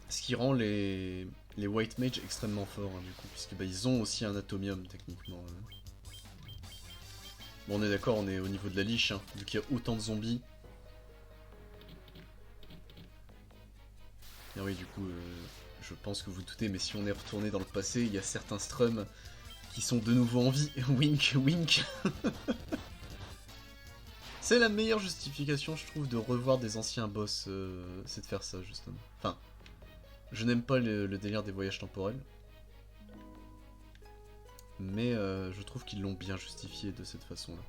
Ce qui rend les White Mage extrêmement forts, hein, du coup, puisque bah, ils ont aussi un Atomium, techniquement. Bon, on est d'accord, on est au niveau de la liche, hein, vu qu'il y a autant de zombies. Et oui, du coup, je pense que vous doutez, mais si on est retourné dans le passé, il y a certains Strum qui sont de nouveau en vie. Wink, wink. C'est la meilleure justification, je trouve, de revoir des anciens boss, c'est de faire ça, justement. Enfin, je n'aime pas le délire des voyages temporels. Mais je trouve qu'ils l'ont bien justifié de cette façon-là.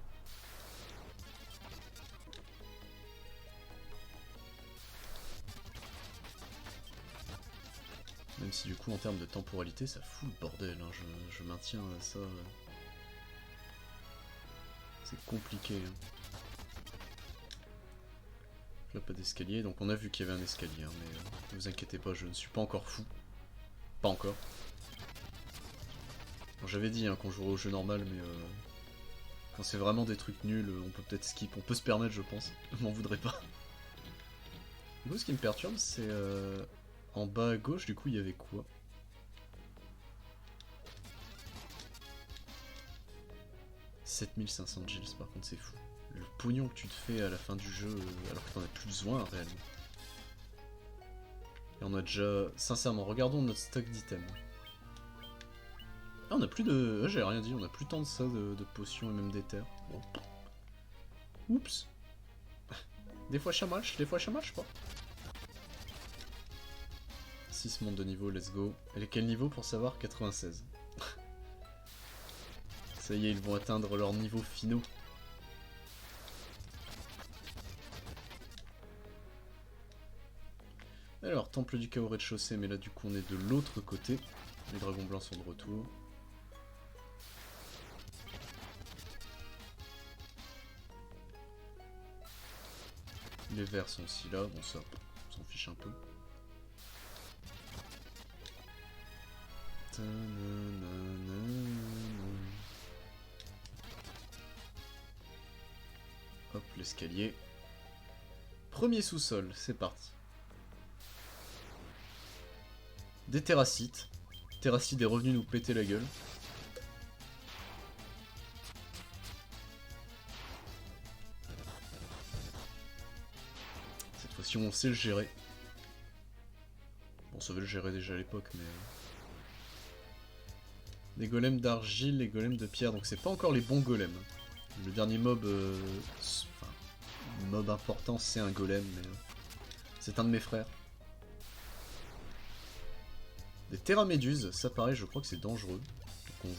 Même si du coup en termes de temporalité ça fout le bordel, hein. Je maintiens ça. C'est compliqué. Hein. Là pas d'escalier, donc on a vu qu'il y avait un escalier, hein, mais ne vous inquiétez pas, je ne suis pas encore fou. Pas encore. Bon, j'avais dit hein, qu'on jouerait au jeu normal, mais quand c'est vraiment des trucs nuls, on peut peut-être skip, on peut se permettre je pense, je m'en voudrais pas. Du coup ce qui me perturbe c'est en bas à gauche, du coup il y avait quoi? « 7500 Gills par contre c'est fou. Le pognon que tu te fais à la fin du jeu alors que t'en as plus besoin réellement. Et on a déjà... Sincèrement, regardons notre stock d'items. Ah on a plus de... Ah, j'ai rien dit, on a plus tant de ça de potions et même d'éther. Bon. Oups. Des fois ça marche pas. 6 mondes de niveau, let's go. Elle est quel niveau pour savoir? 96. Ça y est, ils vont atteindre leurs niveaux finaux. Alors, temple du chaos rez-de-chaussée, mais là du coup on est de l'autre côté. Les dragons blancs sont de retour. Les verts sont aussi là, bon ça, on s'en fiche un peu. Hop, l'escalier. Premier sous-sol, c'est parti. Des terrassites. Terracite est revenu nous péter la gueule. Cette fois-ci on sait le gérer. Bon, on savait le gérer déjà à l'époque, mais... Des golems d'argile, les golems de pierre, donc c'est pas encore les bons golems. Le dernier mob... Enfin, le mob important c'est un golem, mais... c'est un de mes frères. Des terraméduses, ça pareil, je crois que c'est dangereux. Donc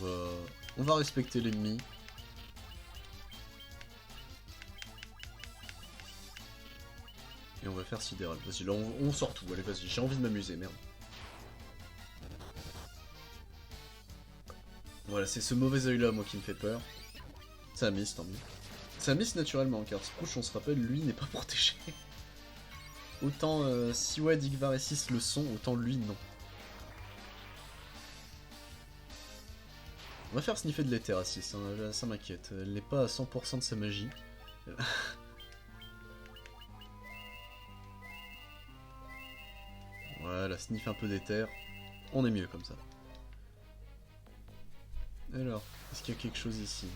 on va respecter l'ennemi. Et on va faire sidéral. Vas-y, là on sort tout, allez vas-y, j'ai envie de m'amuser, merde. Voilà, c'est ce mauvais oeil là, moi, qui me fait peur. Ça miss, tant mieux. Ça miss naturellement, car Scrooge, on se rappelle, lui, n'est pas protégé. Autant si ouais, Digvar et 6 le sont, autant lui, non. On va faire sniffer de l'éther à 6, hein, ça m'inquiète. Elle n'est pas à 100% de sa magie. Voilà, sniff un peu d'éther. On est mieux comme ça. Alors, est-ce qu'il y a quelque chose ici?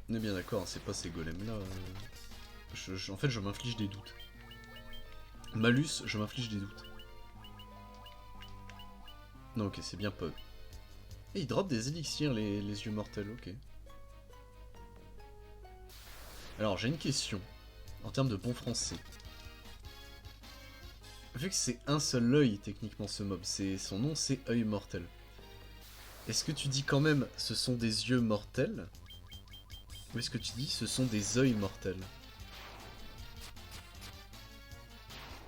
On est bien d'accord, hein, c'est pas ces golems là. En fait, je m'inflige des doutes. Malus, je m'inflige des doutes. Non, ok, c'est bien Pog. Et ils drop des élixirs, les yeux mortels, ok. Alors, j'ai une question. En termes de bon français. Vu que c'est un seul œil, techniquement, ce mob, son nom, c'est œil mortel. Est-ce que tu dis quand même, ce sont des yeux mortels? Ou est-ce que tu dis, ce sont des œils mortels?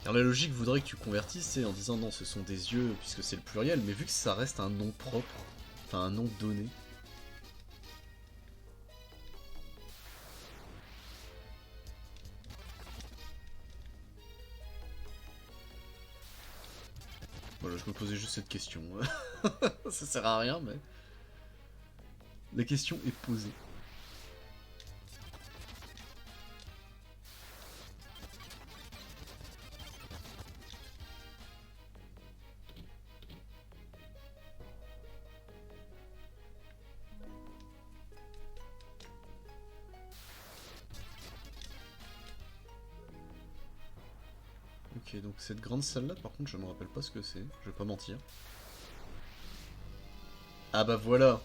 Car la logique voudrait que tu convertisses en disant non, ce sont des yeux, puisque c'est le pluriel, mais vu que ça reste un nom propre, enfin un nom donné... Voilà, je me posais juste cette question. Ça sert à rien, mais... La question est posée. Ok, donc cette grande salle là, par contre, je me rappelle pas ce que c'est, je vais pas mentir. Ah bah voilà,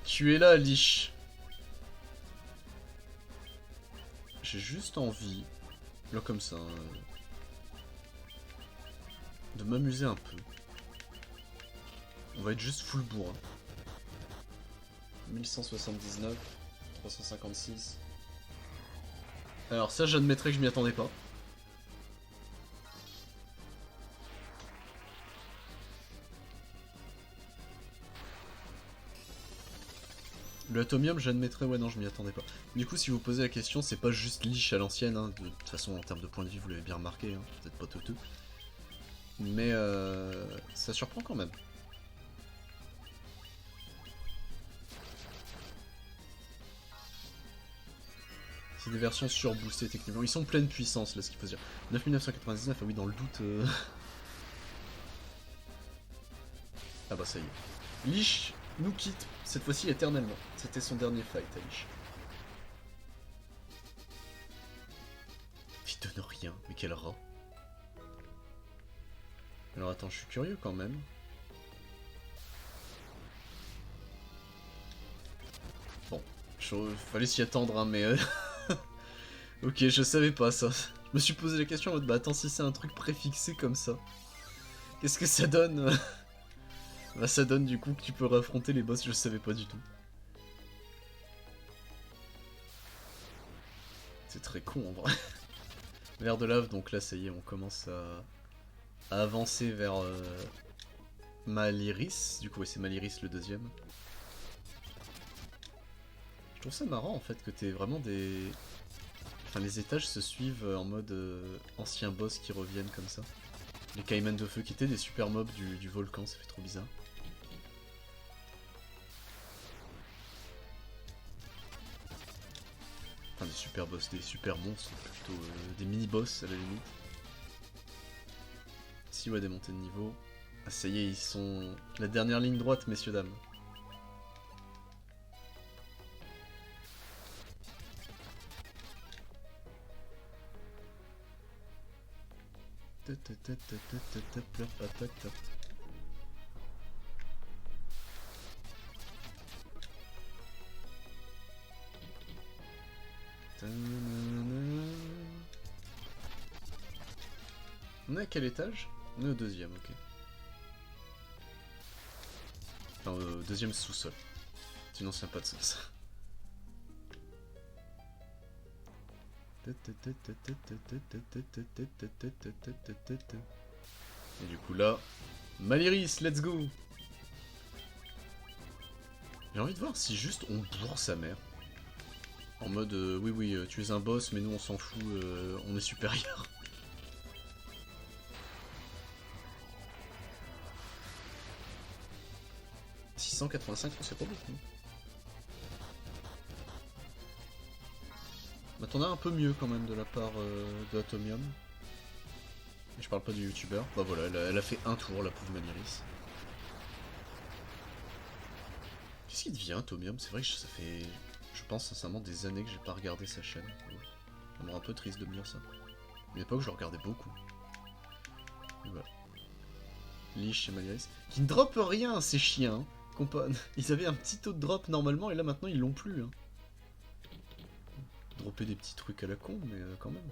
tu es là, Lich. J'ai juste envie, là comme ça, de m'amuser un peu. On va être juste full bourrin. 1179, 356. Alors ça, j'admettrais que je m'y attendais pas. Le atomium, j'admettrais, ouais, non, je m'y attendais pas. Du coup, si vous posez la question, c'est pas juste Lich à l'ancienne, hein. De toute façon, en termes de points de vie, vous l'avez bien remarqué, hein. Peut-être pas tout. Mais ça surprend quand même. C'est des versions surboostées techniquement. Ils sont pleine puissance là, ce qu'il faut se dire. 9999, ah oui, dans le doute. Ah bah ça y est. Lich nous quitte, cette fois-ci éternellement. C'était son dernier fight à Lich. Il donne rien, mais quel rat. Alors attends, je suis curieux quand même. Bon, fallait s'y attendre, hein, mais... Ok, je savais pas ça. Je me suis posé la question en mode, bah attends, si c'est un truc préfixé comme ça, qu'est-ce que ça donne? Bah ça donne du coup que tu peux réaffronter les boss, je savais pas du tout. C'est très con en vrai. Vers de lave, donc là ça y est, on commence à avancer vers Maliris. Du coup ouais, c'est Maliris le deuxième. Je trouve ça marrant en fait que t'aies vraiment des... Enfin les étages se suivent en mode anciens boss qui reviennent comme ça. Les caïmans de feu qui étaient des super mobs du volcan, ça fait trop bizarre. Enfin des super boss, des super monstres, plutôt des mini-boss à la limite. Si ouais, des montées de niveau. Ah ça y est, ils sont... La dernière ligne droite, messieurs dames. Pleure pas, top. On est à quel étage? On est au deuxième, ok. Enfin, au deuxième sous-sol. Sinon, ça n'a pas de sens. Et du coup là, Maliris, let's go! J'ai envie de voir si juste on bourre sa mère. En mode, oui, tu es un boss, mais nous on s'en fout, on est supérieur. « 685, c'est pas beaucoup. M'attendais un peu mieux quand même de la part de Atomium. Et je parle pas du youtubeur. Bah voilà, elle a fait un tour, la pauvre Maliris. Qu'est-ce qu'il devient, Atomium? C'est vrai que ça fait, je pense sincèrement, des années que j'ai pas regardé sa chaîne. Ça me rend un peu triste de me dire ça. À une époque, je le regardais beaucoup. Et voilà. Lich et Maliris. Qui ne dropent rien, ces chiens. Ils avaient un petit taux de drop normalement, et là maintenant ils l'ont plus. Hein. Dropper des petits trucs à la con, mais quand même.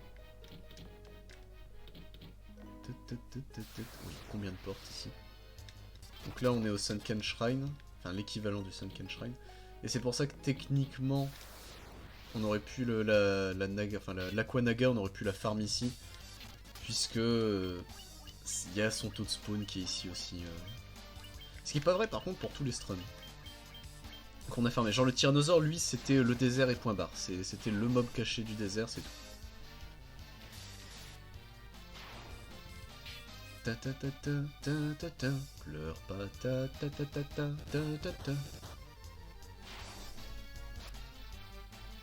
Oui, combien de portes ici? Donc là on est au Sunken Shrine, enfin l'équivalent du Sunken Shrine. Et c'est pour ça que techniquement on aurait pu l'Aqua Naga, on aurait pu la farm ici. Puisque il y a son taux de spawn qui est ici aussi. Ce qui est pas vrai par contre pour tous les struns qu'on a farmé. Genre le Tyrannosaure, lui, c'était le désert et point barre. C'était le mob caché du désert, c'est tout. Pleure pas,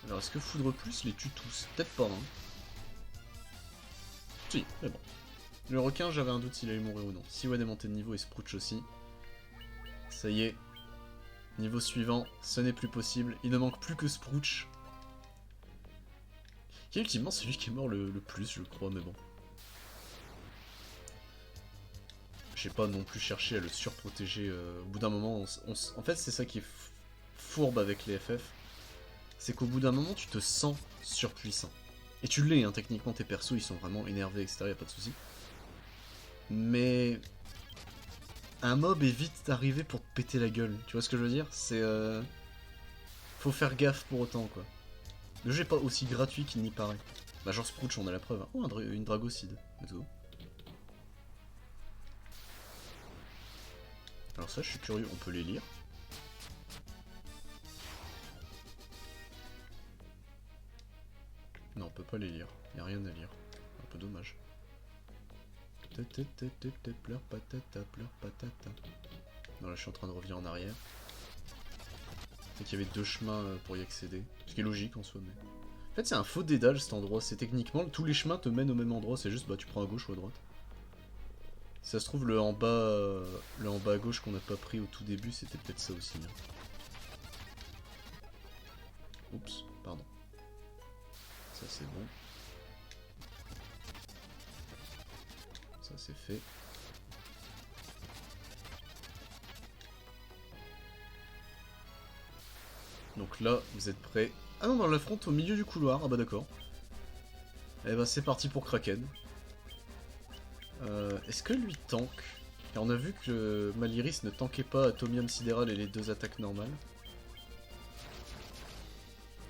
Alors est-ce que Foudre Plus les tue tous? Peut-être pas, hein. Si, mais bon. Le requin, j'avais un doute s'il allait mourir ou non. Si ouais, des montées de niveau et Sprouch aussi. Ça y est. Niveau suivant, ce n'est plus possible. Il ne manque plus que Sprouch. Qui est ultimement celui qui est mort le plus, je crois, mais bon. J'ai pas non plus cherché à le surprotéger. Au bout d'un moment, en fait, c'est ça qui est fourbe avec les FF. C'est qu'au bout d'un moment, tu te sens surpuissant. Et tu l'es, hein, techniquement, tes persos, ils sont vraiment énervés, etc., y a pas de souci. Mais... un mob est vite arrivé pour te péter la gueule, tu vois ce que je veux dire? C'est... faut faire gaffe pour autant, quoi. Le jeu est pas aussi gratuit qu'il n'y paraît. Bah genre Sprouch, on a la preuve. Hein. Oh, une Dragocide. Let's go. Alors ça, je suis curieux, on peut les lire. pas les lire. Y a rien à lire. Un peu dommage. Pleure patata, pleure patata. Non, là je suis en train de revenir en arrière. C'est qu'il y avait deux chemins pour y accéder. Ce qui est logique en soi, mais... En fait, c'est un faux dédale cet endroit. C'est techniquement, tous les chemins te mènent au même endroit. C'est juste, bah, tu prends à gauche ou à droite. Si ça se trouve, le en bas à gauche qu'on n'a pas pris au tout début, c'était peut-être ça aussi. Hein. Oups, pardon. Ça c'est bon. Ça c'est fait. Donc là, vous êtes prêts. Ah non, on l'affronte au milieu du couloir. Ah bah d'accord. Eh bah c'est parti pour Kraken. Est-ce que lui tank? Car on a vu que Maliris ne tankait pas Atomium Sidéral et les deux attaques normales.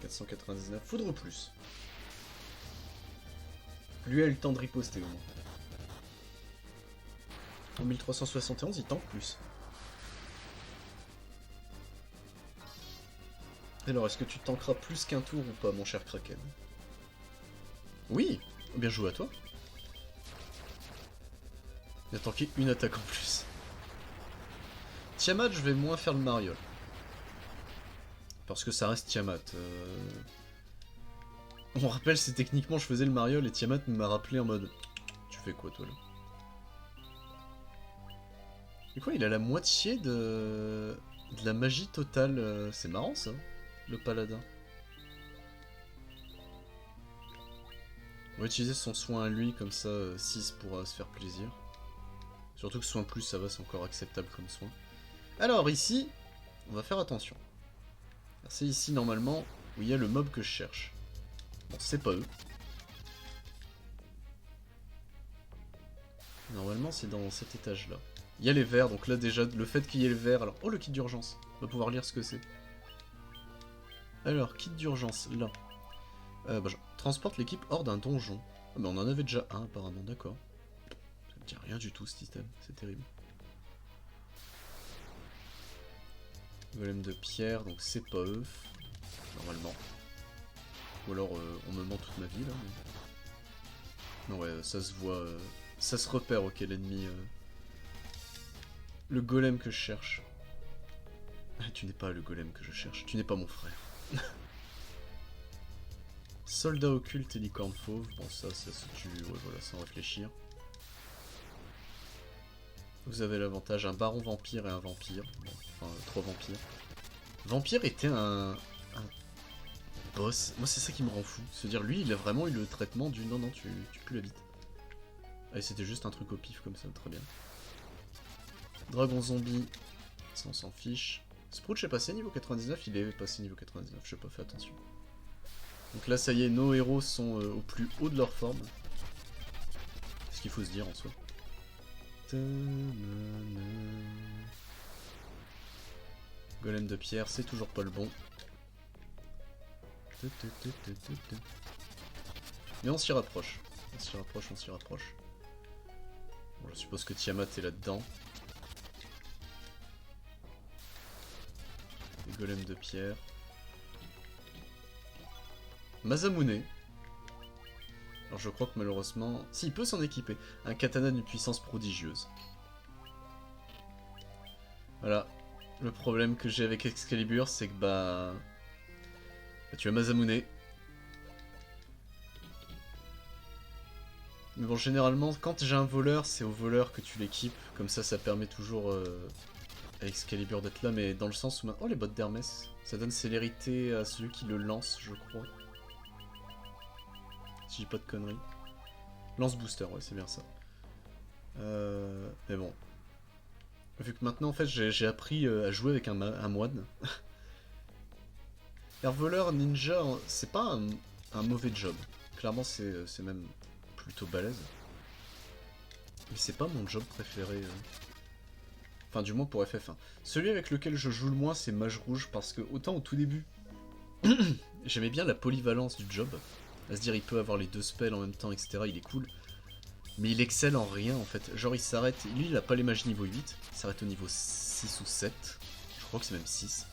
499. Foudre plus. Lui a eu le temps de riposter au moins. En 1371, il tank plus. Alors, est-ce que tu tankeras plus qu'un tour ou pas, mon cher Kraken? Oui! Bien joué à toi. Il a tanké une attaque en plus. Tiamat, je vais moins faire le mariole. Parce que ça reste Tiamat. On rappelle, c'est techniquement je faisais le mariole et Tiamat m'a rappelé en mode... Tu fais quoi toi là? Et quoi, il a la moitié de la magie totale. C'est marrant ça, le paladin. On va utiliser son soin à lui, comme ça 6 pourra se faire plaisir. Surtout que soin plus, ça va, c'est encore acceptable comme soin. Alors ici, on va faire attention. C'est ici normalement où il y a le mob que je cherche. Bon, c'est pas eux. Normalement, c'est dans cet étage-là. Il y a les verts, donc là déjà, le fait qu'il y ait les verts... Alors, oh, le kit d'urgence. On va pouvoir lire ce que c'est. Alors, kit d'urgence, là. Je transporte l'équipe hors d'un donjon. Ah, bah, on en avait déjà un, apparemment, d'accord. Ça me dit rien du tout, ce système. C'est terrible. Golem de pierre, donc c'est pas eux. Normalement. Ou alors, on me ment toute ma vie, là. Mais... Non, ouais, ça se voit... Ça se repère, ok, l'ennemi... Le golem que je cherche. Ah, tu n'es pas le golem que je cherche. Tu n'es pas mon frère. Soldat occulte et licorne fauve. Bon, ça se tue, ouais, voilà, sans réfléchir. Vous avez l'avantage, un baron vampire et un vampire. Bon, enfin, 3 vampires. Vampire était un boss. Moi, c'est ça qui me rend fou. C'est-à-dire, lui, il a vraiment eu le traitement du non, tu pues la bite. Allez, c'était juste un truc au pif comme ça, très bien. Dragon zombie, ça on s'en fiche. Sprout, j'ai passé niveau 99, il est passé niveau 99, j'ai pas fait attention. Donc là, ça y est, nos héros sont au plus haut de leur forme. C'est ce qu'il faut se dire en soi. Golem de pierre, c'est toujours pas le bon. Mais on s'y rapproche. On s'y rapproche, on s'y rapproche. Bon, je suppose que Tiamat est là-dedans. Les golems de pierre. Masamune. Alors je crois que malheureusement... Si, il peut s'en équiper. Un katana d'une puissance prodigieuse. Voilà. Le problème que j'ai avec Excalibur, c'est que bah tu as Masamune. Mais bon, généralement, quand j'ai un voleur, c'est au voleur que tu l'équipes. Comme ça permet toujours à Excalibur d'être là. Mais dans le sens où... Oh, les bottes d'Hermès. Ça donne célérité à celui qui le lance, je crois. Si j'ai pas de conneries. Lance booster, ouais, c'est bien ça. Mais bon. Vu que maintenant, en fait, j'ai appris à jouer avec un moine. Voleur ninja, c'est pas un mauvais job. Clairement, c'est même plutôt balèze. Mais c'est pas mon job préféré. Enfin, du moins pour FF1. Celui avec lequel je joue le moins, c'est Mage Rouge, parce que autant au tout début, j'aimais bien la polyvalence du job. À se dire, il peut avoir les deux spells en même temps, etc. Il est cool. Mais il excelle en rien, en fait. Genre, il s'arrête... Lui, il a pas les mages niveau 8. Il s'arrête au niveau 6 ou 7. Je crois que c'est même 6.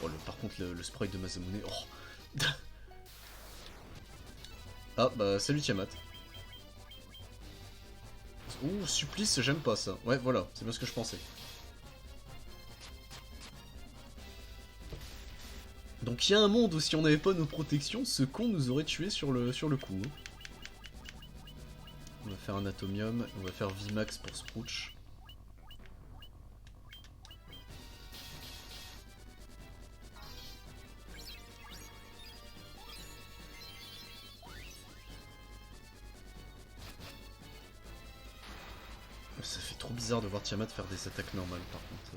Oh, par contre, le sprite de Masamune... Oh. Ah bah salut Tiamat. Ouh, supplice, j'aime pas ça. Ouais, voilà, c'est bien ce que je pensais. Donc il y a un monde où si on n'avait pas nos protections, ce con nous aurait tué sur le coup. On va faire un atomium, on va faire Vimax pour Sprouch. Ça fait trop bizarre de voir Tiamat faire des attaques normales par contre.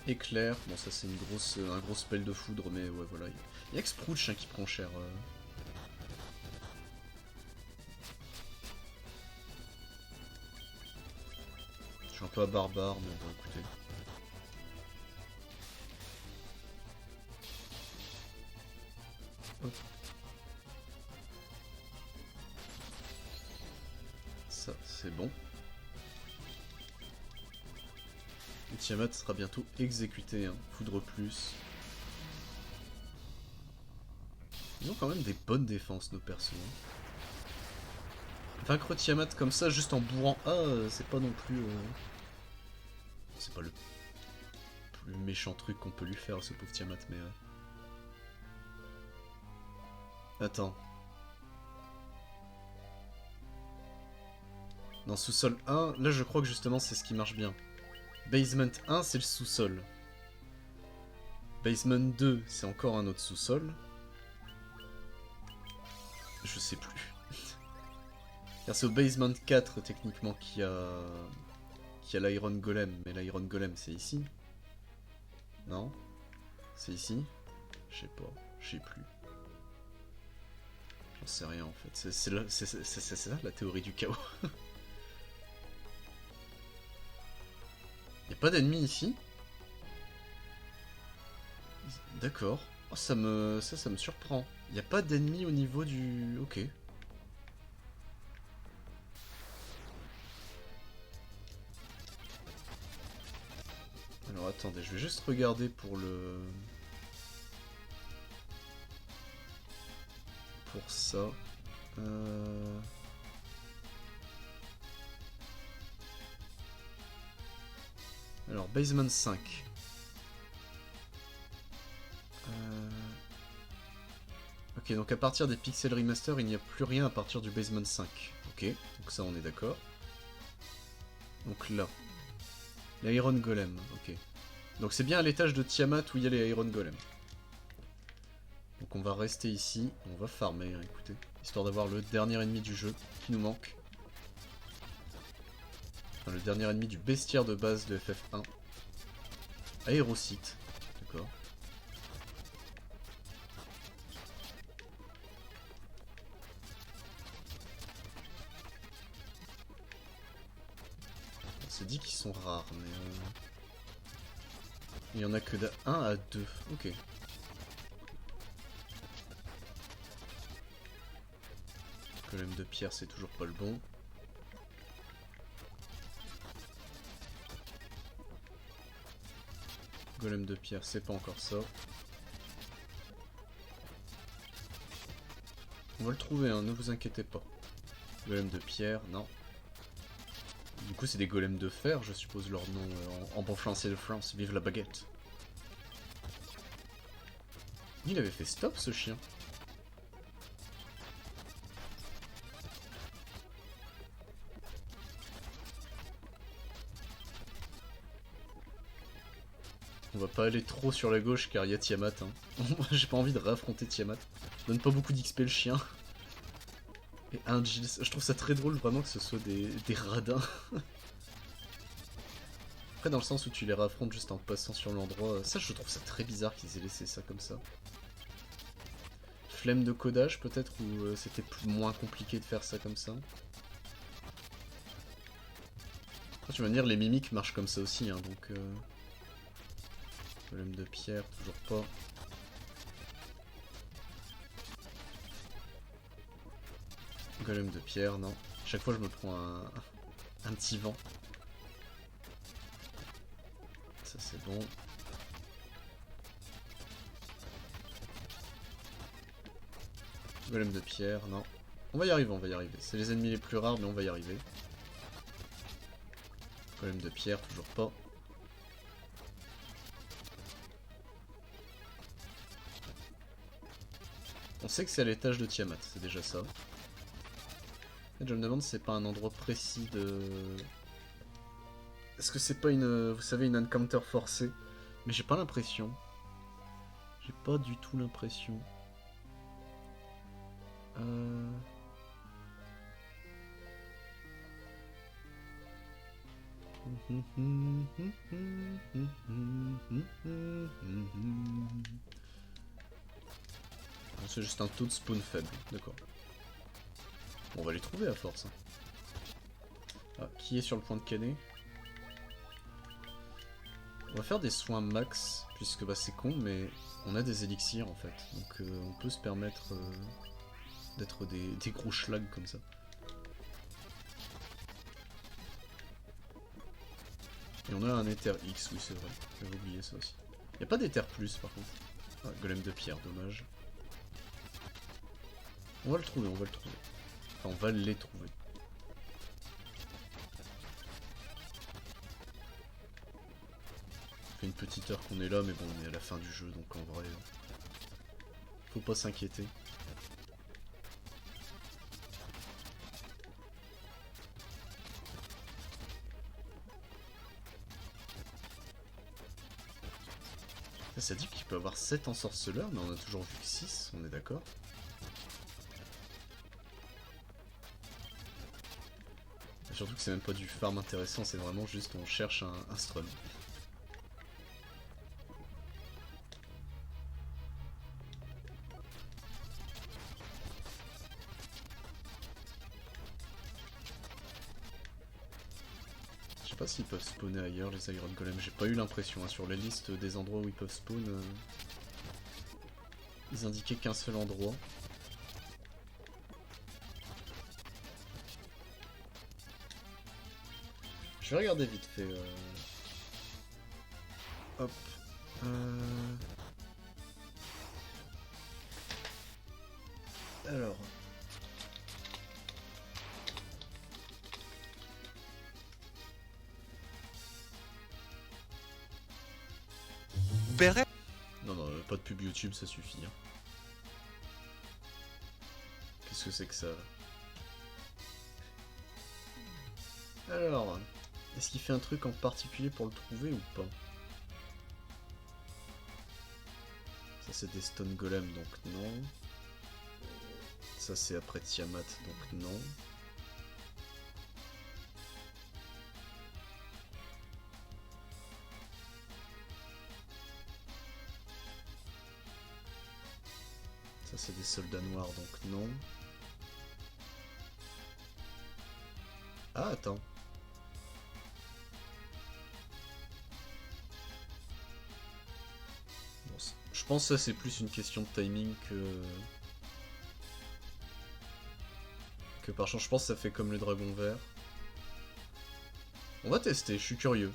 Éclair, bon ça c'est un gros spell de foudre, mais ouais voilà. Il y a que Sprouch hein, qui prend cher. Je suis un peu à barbare, mais bon écoutez. Hop. Ça c'est bon. Et Tiamat sera bientôt exécuté, hein. Foudre plus. Ils ont quand même des bonnes défenses nos persos. Hein. Vaincre Tiamat comme ça juste en bourrant A, c'est pas non plus... C'est pas le plus méchant truc qu'on peut lui faire à ce pauvre Tiamat, mais... Attends. Dans sous-sol 1, là je crois que justement c'est ce qui marche bien. Basement 1 c'est le sous-sol. Basement 2 c'est encore un autre sous-sol. Je sais plus. Car c'est au Basement 4 techniquement qu'il y a l'Iron Golem. Mais l'Iron Golem c'est ici. Non? C'est ici? Je sais pas. Je sais plus. J'en sais rien en fait. C'est ça la théorie du chaos. Y'a pas d'ennemis ici? D'accord. Oh, ça me surprend. Y'a pas d'ennemis au niveau du... Ok. Alors attendez, je vais juste regarder pour le... Pour ça. Alors, Basement 5. Ok, donc à partir des Pixel Remaster, il n'y a plus rien à partir du Basement 5. Ok, donc ça on est d'accord. Donc là. L'Iron Golem, ok. Donc c'est bien à l'étage de Tiamat où il y a les Iron Golem. Donc on va rester ici, on va farmer, hein, écoutez. Histoire d'avoir le dernier ennemi du jeu qui nous manque. Enfin, le dernier ennemi du bestiaire de base de FF1. Aérocyte, d'accord. On s'est dit qu'ils sont rares, mais... Il y en a que de 1 à 2, ok. Golem de pierre, c'est toujours pas le bon. Golem de pierre, c'est pas encore ça. On va le trouver, hein, ne vous inquiétez pas. Golem de pierre, non. Du coup, c'est des golems de fer, je suppose leur nom en bon français de France. Vive la baguette. Il avait fait stop ce chien. On va pas aller trop sur la gauche car il y a Tiamat. Hein. J'ai pas envie de réaffronter Tiamat. Donne pas beaucoup d'XP le chien. Et un Gilles. Je trouve ça très drôle vraiment que ce soit des radins. Après dans le sens où tu les réaffrontes juste en passant sur l'endroit. Ça je trouve ça très bizarre qu'ils aient laissé ça comme ça. Flemme de codage peut-être ou c'était moins compliqué de faire ça comme ça. Après, tu vas me dire les mimiques marchent comme ça aussi hein, donc... Golem de pierre, toujours pas. Golem de pierre, non. Chaque fois je me prends un petit vent. Ça c'est bon. Golem de pierre, non. On va y arriver, on va y arriver. C'est les ennemis les plus rares, mais on va y arriver. Golem de pierre, toujours pas. On sait que c'est à l'étage de Tiamat, c'est déjà ça. Je me demande si c'est pas un endroit précis de... Est-ce que c'est pas une... Vous savez, une encounter forcée? Mais j'ai pas l'impression. J'ai pas du tout l'impression. C'est juste un taux de spawn faible, d'accord. Bon, on va les trouver à force. Hein. Ah, qui est sur le point de canner? On va faire des soins max, puisque bah, c'est con, mais on a des élixirs en fait. Donc on peut se permettre d'être des gros schlags comme ça. Et on a un Ether X, oui c'est vrai. J'avais oublié ça aussi. Y a pas d'Ether Plus par contre. Ah, golem de pierre, dommage. On va le trouver, on va le trouver. Enfin, on va les trouver. Ça fait une petite heure qu'on est là, mais bon, on est à la fin du jeu, donc en vrai, faut pas s'inquiéter. Ça dit qu'il peut avoir 7 ensorceleurs, mais on a toujours vu que 6, on est d'accord? Surtout que c'est même pas du farm intéressant, c'est vraiment juste on cherche un strum. Je sais pas s'ils peuvent spawner ailleurs les Iron Golem, j'ai pas eu l'impression, hein. Sur la liste des endroits où ils peuvent spawn, ils indiquaient qu'un seul endroit. Je vais regarder vite fait. Hop. Alors. Non, non, pas de pub YouTube, ça suffit. Hein. Qu'est-ce que c'est que ça? Alors, est-ce qu'il fait un truc en particulier pour le trouver ou pas? Ça c'est des Stone Golem, donc non. Ça c'est après Tiamat, donc non. Ça c'est des soldats noirs, donc non. Ah, attends. Bon, je pense que ça c'est plus une question de timing que par chance. Je pense que ça fait comme le dragon vert. On va tester, je suis curieux.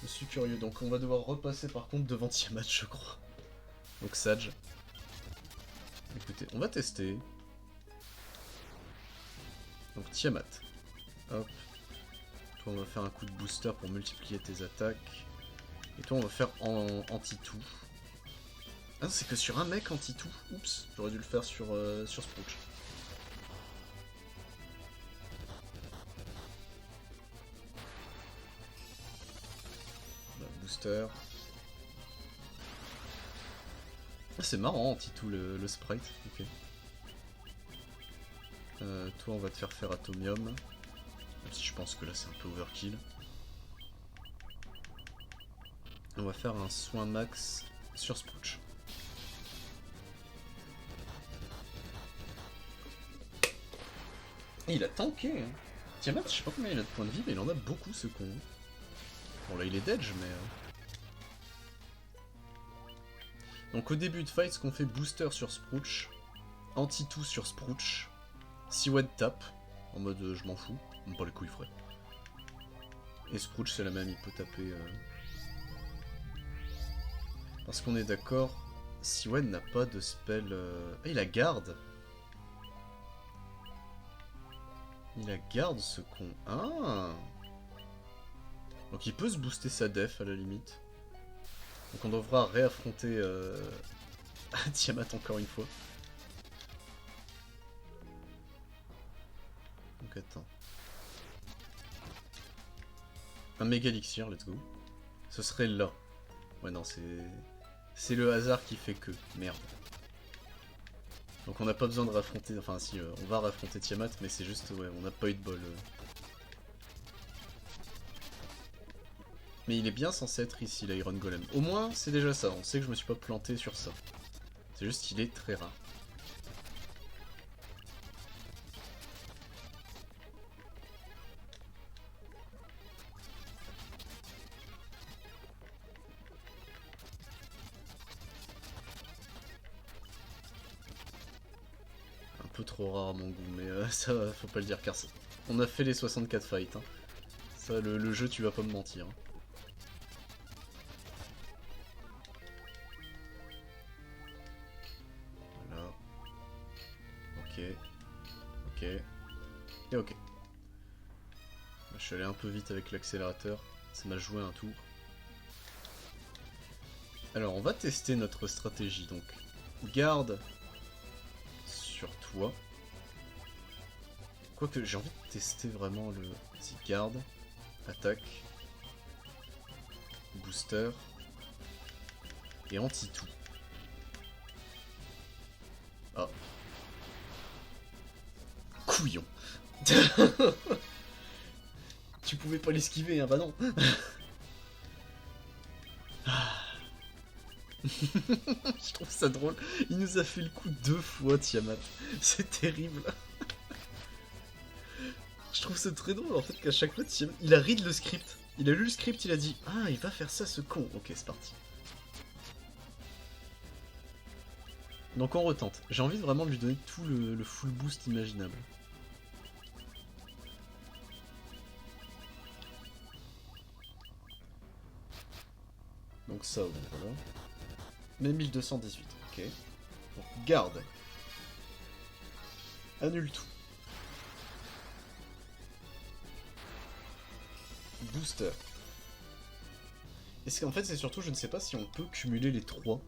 Je suis curieux, donc on va devoir repasser par contre devant Tiamat, je crois. Donc Sage. Écoutez, on va tester. Donc Tiamat. Hop. Toi on va faire un coup de booster pour multiplier tes attaques. Et toi on va faire en anti-tout. Ah c'est que sur un mec anti-tout. Oups, j'aurais dû le faire sur Sprouch. Booster. Ah, c'est marrant anti-tout le sprite. Ok. Toi on va te faire Atomium. Même si je pense que là c'est un peu overkill. On va faire un soin max sur Sprouch. Il a tanké hein. Tiamat, je sais pas combien il a de points de vie, mais il en a beaucoup ce con. Bon là il est d'edge, mais... Donc au début de fight, ce qu'on fait booster sur Sprouch, anti-tout sur Sprouch, Seaweed tap, en mode je m'en fous, on pas les couilles frais. Et Sprouch c'est la même, il peut taper... Parce qu'on est d'accord, Siwen n'a pas de spell... Ah, il la garde. Il la garde, ce con. Ah. Donc il peut se booster sa def, à la limite. Donc on devra réaffronter Tiamat encore une fois. Donc attends. Un méga elixir, let's go. Ce serait là. Ouais non, c'est le hasard qui fait que. Merde. Donc on n'a pas besoin de raffronter... Enfin si, on va raffronter Tiamat, mais c'est juste... Ouais, on n'a pas eu de bol. Mais il est bien censé être ici, l'Iron Golem. Au moins, c'est déjà ça. On sait que je me suis pas planté sur ça. C'est juste qu'il est très rare. Un peu trop rare à mon goût, mais ça, faut pas le dire, car on a fait les 64 fights. Hein. Ça, le jeu, tu vas pas me mentir. Hein. Ok. Et ok. Je suis allé un peu vite avec l'accélérateur. Ça m'a joué un tour. Alors, on va tester notre stratégie. Donc, garde sur toi. Quoique, j'ai envie de tester vraiment le... Vas-y, garde. Attaque. Booster. Et anti-tout. Ah. Couillon. Tu pouvais pas l'esquiver, hein, bah non. Je trouve ça drôle. Il nous a fait le coup 2 fois, Tiamat. C'est terrible. Je trouve ça très drôle en fait qu'à chaque fois, Tiamat... il a read le script. Il a lu le script, il a dit ah, il va faire ça, ce con. Ok, c'est parti. Donc on retente. J'ai envie de vraiment lui donner tout le full boost imaginable. Donc ça, bon, voilà. Mais 1218, ok. Donc garde. Annule tout. Booster. Est-ce qu'en fait c'est surtout, je ne sais pas si on peut cumuler les 3.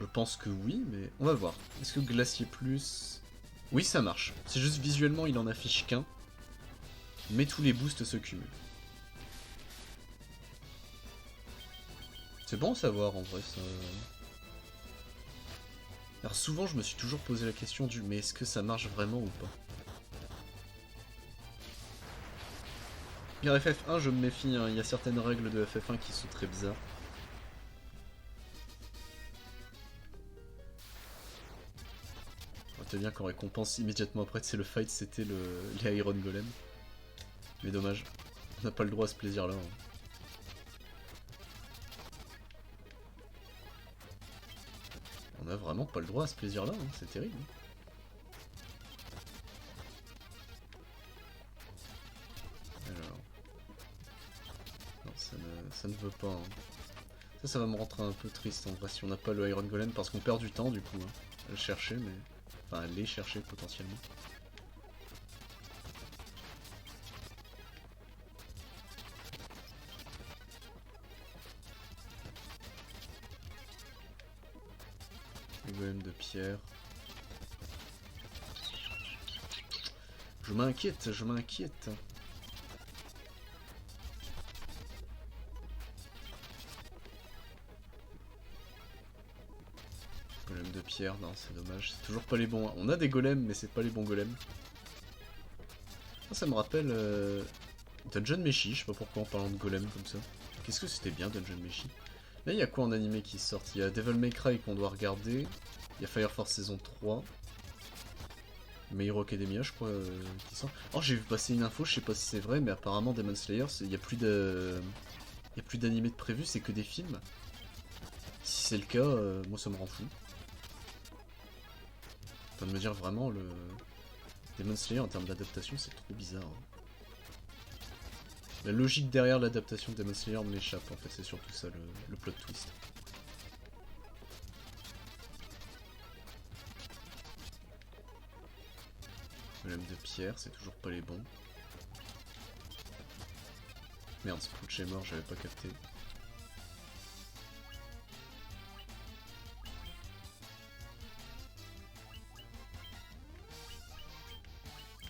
Je pense que oui, mais on va voir. Est-ce que Glacier Plus... Oui, ça marche. C'est juste visuellement, il en affiche qu'un. Mais tous les boosts se cumulent. C'est bon à savoir en vrai ça. Alors souvent je me suis toujours posé la question du mais est-ce que ça marche vraiment ou pas? Car FF1 je me méfie, hein. Il y a certaines règles de FF1 qui sont très bizarres. On bien qu'on récompense immédiatement après c'est le fight, c'était les Iron Golem. Mais dommage, on n'a pas le droit à ce plaisir là. Hein. On a vraiment pas le droit à ce plaisir là, hein. C'est terrible. Alors... Non, ça ne veut pas. Hein. Ça va me rendre un peu triste en vrai si on n'a pas le Iron Golem parce qu'on perd du temps du coup. Hein, à le chercher, mais... Enfin, à les chercher potentiellement. Le golem de pierre. Je m'inquiète, je m'inquiète. Golem de pierre, non, c'est dommage. C'est toujours pas les bons. On a des golems, mais c'est pas les bons golems. Ça me rappelle Dungeon Meshi, je sais pas pourquoi en parlant de golem comme ça. Qu'est-ce que c'était bien Dungeon Meshi. Là, il y a quoi en animé qui sortent? Il y a Devil May Cry qu'on doit regarder. Il y a Fire Force saison 3. My Hero Academia, je crois, qui sort. Oh, j'ai vu passer une info, je sais pas si c'est vrai, mais apparemment Demon Slayer, il y a plus d'animé de prévu, c'est que des films. Si c'est le cas, moi ça me rend fou. En train de me dire vraiment, le Demon Slayer en termes d'adaptation, c'est trop bizarre. Hein. La logique derrière l'adaptation de Demon Slayer m'échappe, en fait, c'est surtout ça le plot twist. bestiaire, c'est toujours pas les bons. Merde, Sproutch est mort, j'avais pas capté.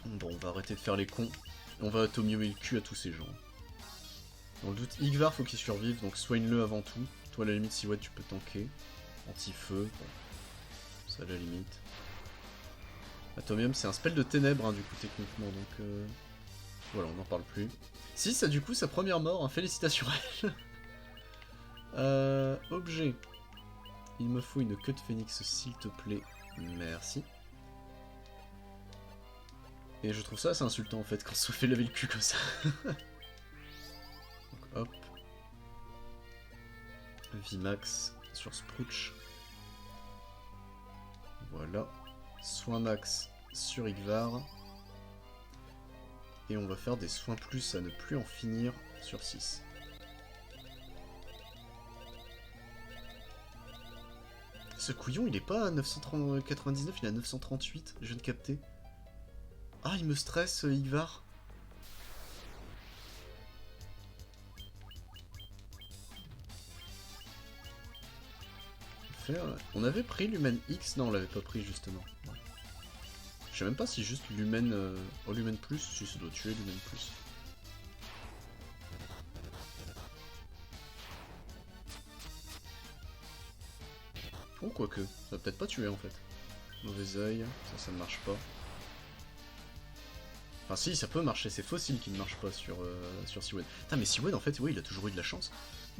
Bon, on va arrêter de faire les cons. Et on va atomier le cul à tous ces gens. Dans le doute, Yggvar faut qu'il survive, donc soigne-le avant tout. Toi, à la limite, si ouais, tu peux tanker. Anti-feu, bon. Ça, à la limite. Atomium, c'est un spell de ténèbres, hein, du coup, techniquement, donc... Voilà, on n'en parle plus. Si, ça, du coup, sa première mort, hein, félicitations à elle. Objet. Il me faut une queue de phénix, s'il te plaît. Merci. Et je trouve ça assez insultant, en fait, quand on se fait laver le cul comme ça. Donc, hop. Vimax sur Sproutch. Voilà. Soin max sur Yggvar. Et on va faire des soins plus à ne plus en finir sur 6. Ce couillon, il est pas à 999, il est à 938, je viens de capter. Ah, il me stresse, Yggvar. On avait pris l'Human X, non on l'avait pas pris justement. Ouais. Je sais même pas si juste l'Human... Oh l'Human Plus, si ça doit tuer l'Human Plus. Oh quoique, ça va peut-être pas tuer en fait. Mauvais oeil, ça ne marche pas. Enfin si, ça peut marcher, c'est Fossil qui ne marche pas sur Siwen. Putain mais Siwen en fait, oui il a toujours eu de la chance.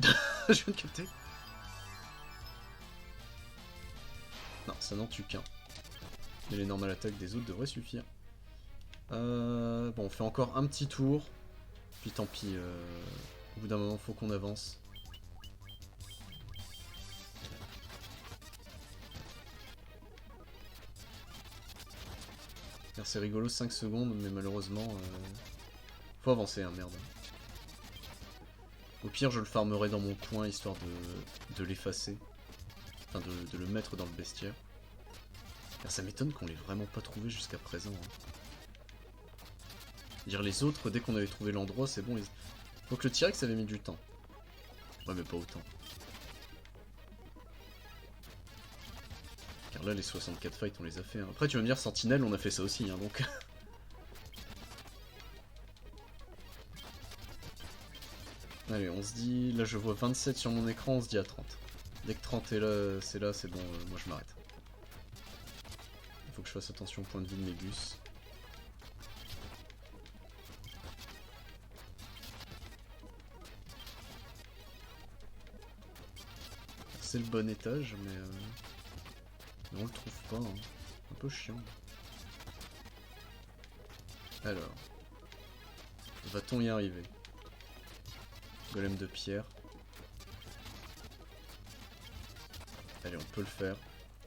Je viens de capter. Non, ça n'en tue qu'un. Et les normales attaques des autres devraient suffire. Bon, on fait encore un petit tour. Puis tant pis, au bout d'un moment, faut qu'on avance. C'est rigolo, 5 secondes, mais malheureusement... Faut avancer, hein, merde. Au pire, je le farmerai dans mon coin, histoire de l'effacer. Enfin, de le mettre dans le bestiaire. Car ça m'étonne qu'on l'ait vraiment pas trouvé jusqu'à présent. Hein. Dire les autres, dès qu'on avait trouvé l'endroit, c'est bon. Faut que le T-Rex avait mis du temps. Ouais, mais pas autant. Car là, les 64 fights, on les a fait. Hein. Après, tu vas me dire, Sentinelle, on a fait ça aussi, hein, donc... Allez, on se dit... Là, je vois 27 sur mon écran, on se dit à 30. Dès que 30 est là, c'est bon, moi je m'arrête. Il faut que je fasse attention au point de vie de Mégus. C'est le bon étage, mais on le trouve pas. Hein. Un peu chiant. Alors. Va-t-on y arriver? Golem de pierre. Allez, on peut le faire.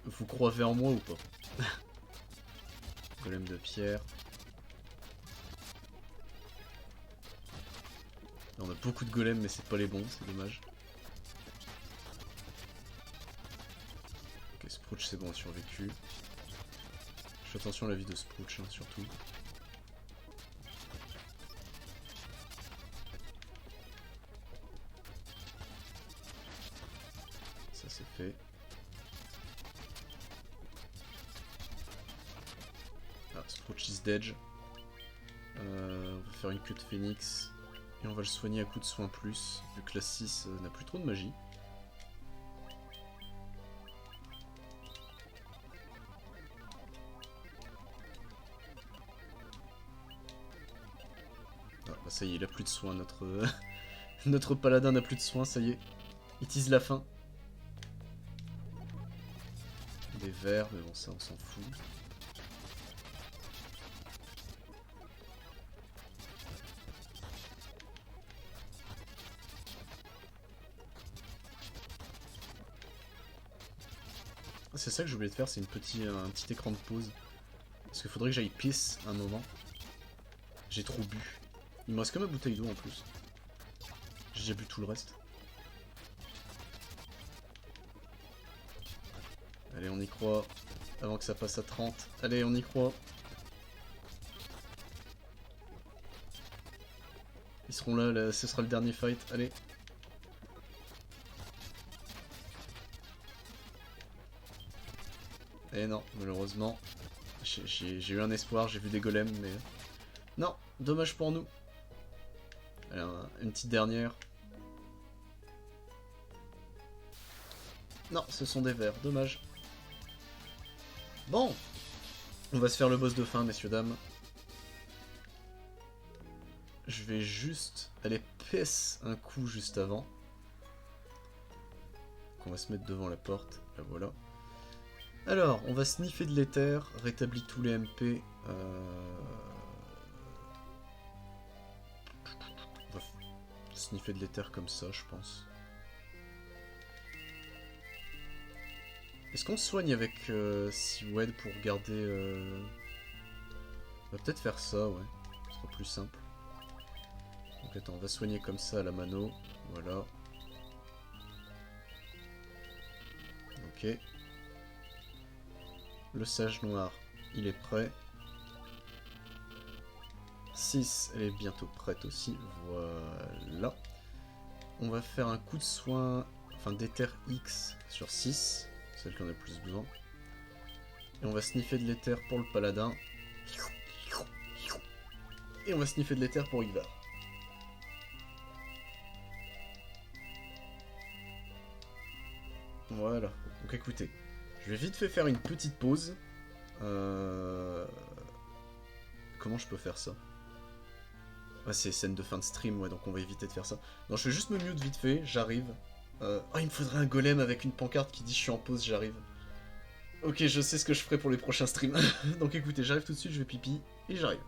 Vous croyez en moi ou pas? Golem de pierre. Là, on a beaucoup de golems, mais c'est pas les bons, c'est dommage. Ok, Sproutch, c'est bon, a survécu. Je fais attention à la vie de Sproutch, hein, surtout. Ça, c'est fait. Ah, Sproutch is dead. On va faire une queue de phénix. Et on va le soigner à coup de soin plus, vu que la 6 n'a plus trop de magie. Ah, bah ça y est, il a plus de soins, notre paladin n'a plus de soins, ça y est. Il tease la fin. Des vers, mais bon ça on s'en fout. C'est ça que j'ai oublié de faire, c'est un petit écran de pause. Parce qu'il faudrait que j'aille pisse un moment. J'ai trop bu. Il me reste que ma bouteille d'eau en plus. J'ai déjà bu tout le reste. Allez, on y croit. Avant que ça passe à 30. Allez, on y croit. Ils seront là, ce sera le dernier fight. Allez. Et non, malheureusement. J'ai eu un espoir, j'ai vu des golems, mais... Non, dommage pour nous. Alors, une petite dernière. Non, ce sont des vers, dommage. Bon, on va se faire le boss de fin, messieurs, dames. Je vais juste aller pèse un coup juste avant. On va se mettre devant la porte, là voilà. Alors, on va sniffer de l'éther, rétablir tous les MP. On va sniffer de l'éther comme ça, je pense. Est-ce qu'on se soigne avec Seaweed pour garder... On va peut-être faire ça, ouais. Ce sera plus simple. Donc attends, on va soigner comme ça à la mano. Voilà. Ok. Le sage noir, il est prêt. 6, elle est bientôt prête aussi. Voilà. On va faire un coup de soin, enfin d'éther X sur 6, celle qu'on a le plus besoin. Et on va sniffer de l'éther pour le paladin. Et on va sniffer de l'éther pour Ivar. Voilà. Donc écoutez, je vais vite fait faire une petite pause. Comment je peux faire ça? Ah, c'est scène de fin de stream, ouais, donc on va éviter de faire ça. Non, je fais juste me mute vite fait, j'arrive. Oh, il me faudrait un golem avec une pancarte qui dit je suis en pause, j'arrive. Ok, je sais ce que je ferai pour les prochains streams. Donc écoutez, j'arrive tout de suite, je vais pipi, et j'arrive.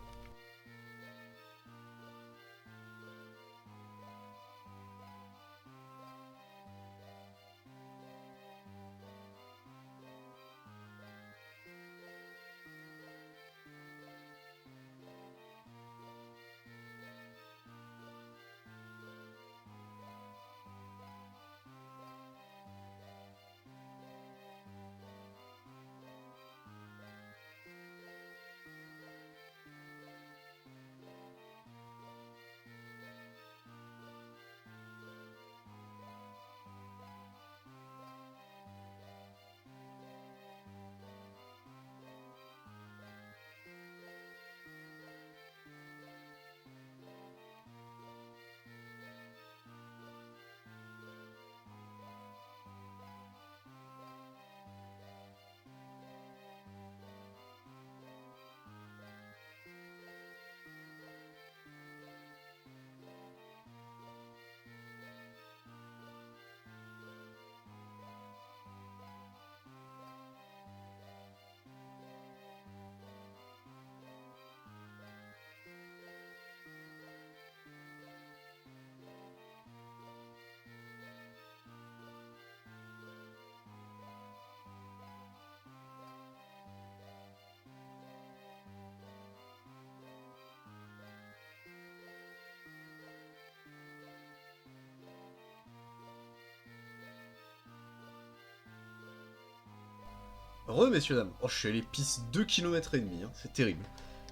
Messieurs dames. Oh, je suis allé pisse 2 km et demi, hein. C'est terrible.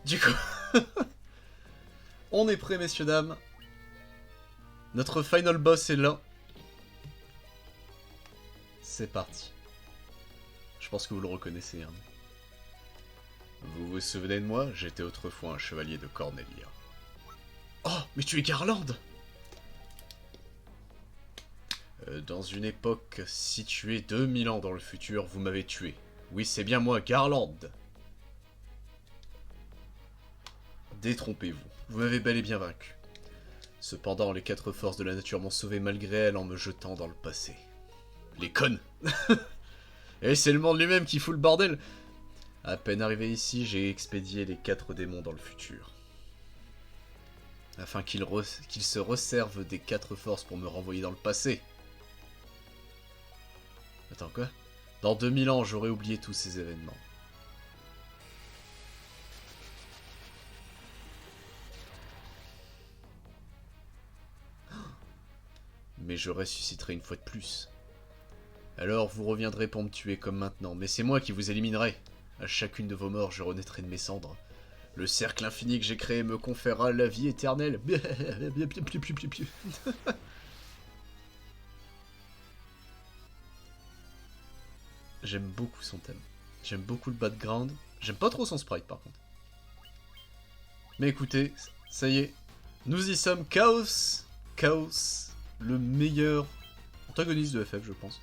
Du coup, on est prêts, messieurs dames. Notre final boss est là. C'est parti. Je pense que vous le reconnaissez, hein. Vous vous souvenez de moi? J'étais autrefois un chevalier de Cornelia. Oh, mais tu es Garland! Dans une époque située 2000 ans dans le futur, vous m'avez tué. Oui, c'est bien moi, Garland. Détrompez-vous, vous m'avez bel et bien vaincu. Cependant, les 4 forces de la nature m'ont sauvé malgré elles en me jetant dans le passé. Les connes. Et c'est le monde lui-même qui fout le bordel. À peine arrivé ici, j'ai expédié les 4 démons dans le futur. Afin qu'ils se resservent des 4 forces pour me renvoyer dans le passé. Attends, quoi? Dans 2000 ans, j'aurais oublié tous ces événements. Mais je ressusciterai une fois de plus. Alors vous reviendrez pour me tuer comme maintenant, mais c'est moi qui vous éliminerai. À chacune de vos morts, je renaîtrai de mes cendres. Le cercle infini que j'ai créé me conférera la vie éternelle. J'aime beaucoup son thème. J'aime beaucoup le background. J'aime pas trop son sprite par contre. Mais écoutez, ça y est. Nous y sommes. Chaos. Chaos. Le meilleur antagoniste de FF, je pense.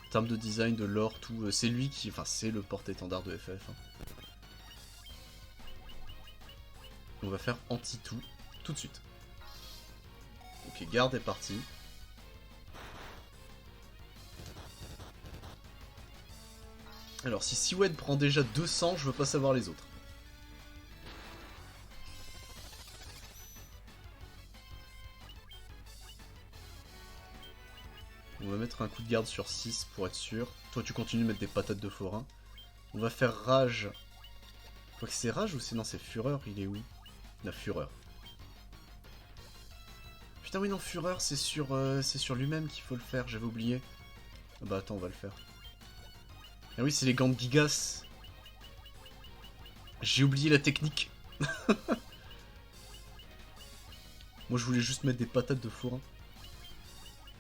En termes de design, de lore, tout. C'est lui qui... Enfin, c'est le porte-étendard de FF. Hein. On va faire anti-tout. Tout de suite. Ok, garde est parti. Alors, si Seaweed prend déjà 200, je veux pas savoir les autres. On va mettre un coup de garde sur 6 pour être sûr. Toi, tu continues de mettre des patates de forain. On va faire rage. Quoi que c'est rage ou c'est... Non, c'est fureur, il est où? La fureur. Putain, oui, non, fureur, c'est sur lui-même qu'il faut le faire, j'avais oublié. Ah bah attends, on va le faire. Ah oui, c'est les gants de Gigas. J'ai oublié la technique. Moi, je voulais juste mettre des patates de forain.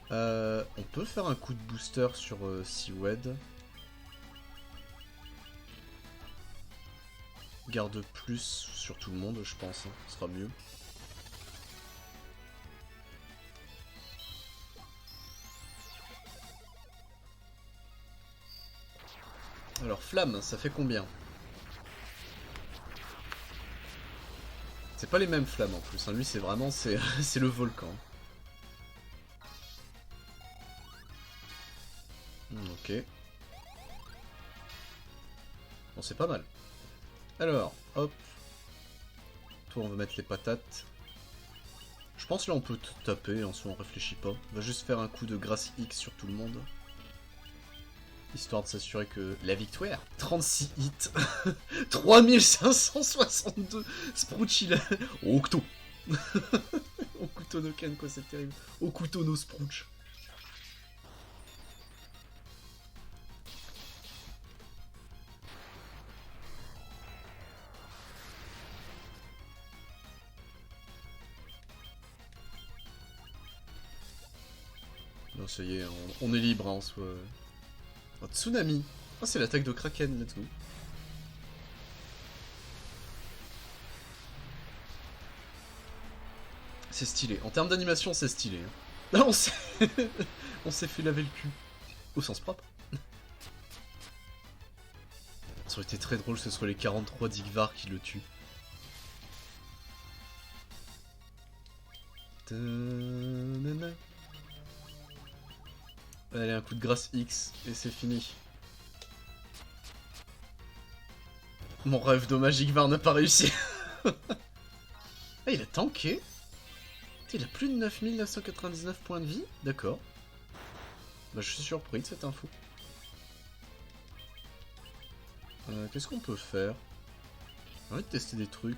On peut faire un coup de booster sur Seaweed. Garde plus sur tout le monde, je pense. Hein. Ce sera mieux. Alors, flamme, ça fait combien? C'est pas les mêmes flammes en plus. Hein. Lui, c'est vraiment... c'est le volcan. Ok. Bon, c'est pas mal. Alors, hop. Toi, on va mettre les patates. Je pense là, on peut tout taper, en soi, on réfléchit pas. On va juste faire un coup de grâce X sur tout le monde. Histoire de s'assurer que... La victoire 36 hits 3562 Sprouch, il a... Octo Okuto no Ken, quoi, c'est terrible. Okuto no Sprouch. Non, ça y est, on est libre, hein, en soi. Oh, Tsunami. Oh, c'est l'attaque de Kraken, let's go. C'est stylé. En termes d'animation, c'est stylé. Hein. Là, on s'est... on s'est fait laver le cul. Au sens propre. Ça aurait été très drôle que ce soit les 43 d'Igvar qui le tuent. Allez, un coup de grâce X, et c'est fini. Mon rêve de Magikvar n'a pas réussi. Ah, il a tanké. Il a plus de 9999 points de vie. D'accord. Bah, je suis surpris de cette info. Qu'est-ce qu'on peut faire? J'ai envie de tester des trucs.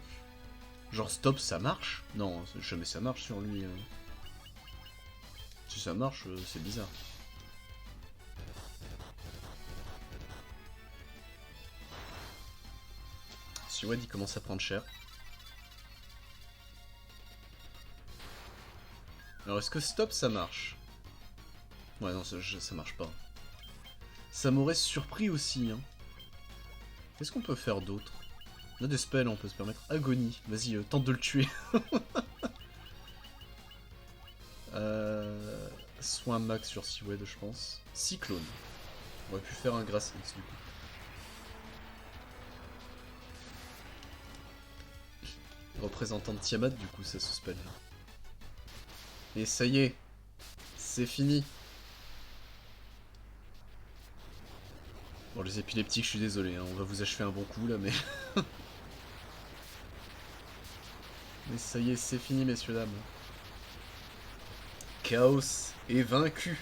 Genre stop, ça marche? Non, jamais ça marche sur lui. Si ça marche, c'est bizarre. Seaweed, il commence à prendre cher. Alors, est-ce que stop, ça marche? Ouais, non, ça marche pas. Ça m'aurait surpris aussi, hein. Qu'est-ce qu'on peut faire d'autre? On a des spells, on peut se permettre. Agonie, vas-y, tente de le tuer. Soin max sur Seaweed, je pense. Cyclone. On aurait pu faire un Grass X, du coup. Représentant de Tiamat, du coup, ça se spell. Et ça y est, c'est fini. Bon, les épileptiques, je suis désolé, hein, on va vous achever un bon coup là, mais... mais ça y est, c'est fini, messieurs, dames. Chaos est vaincu.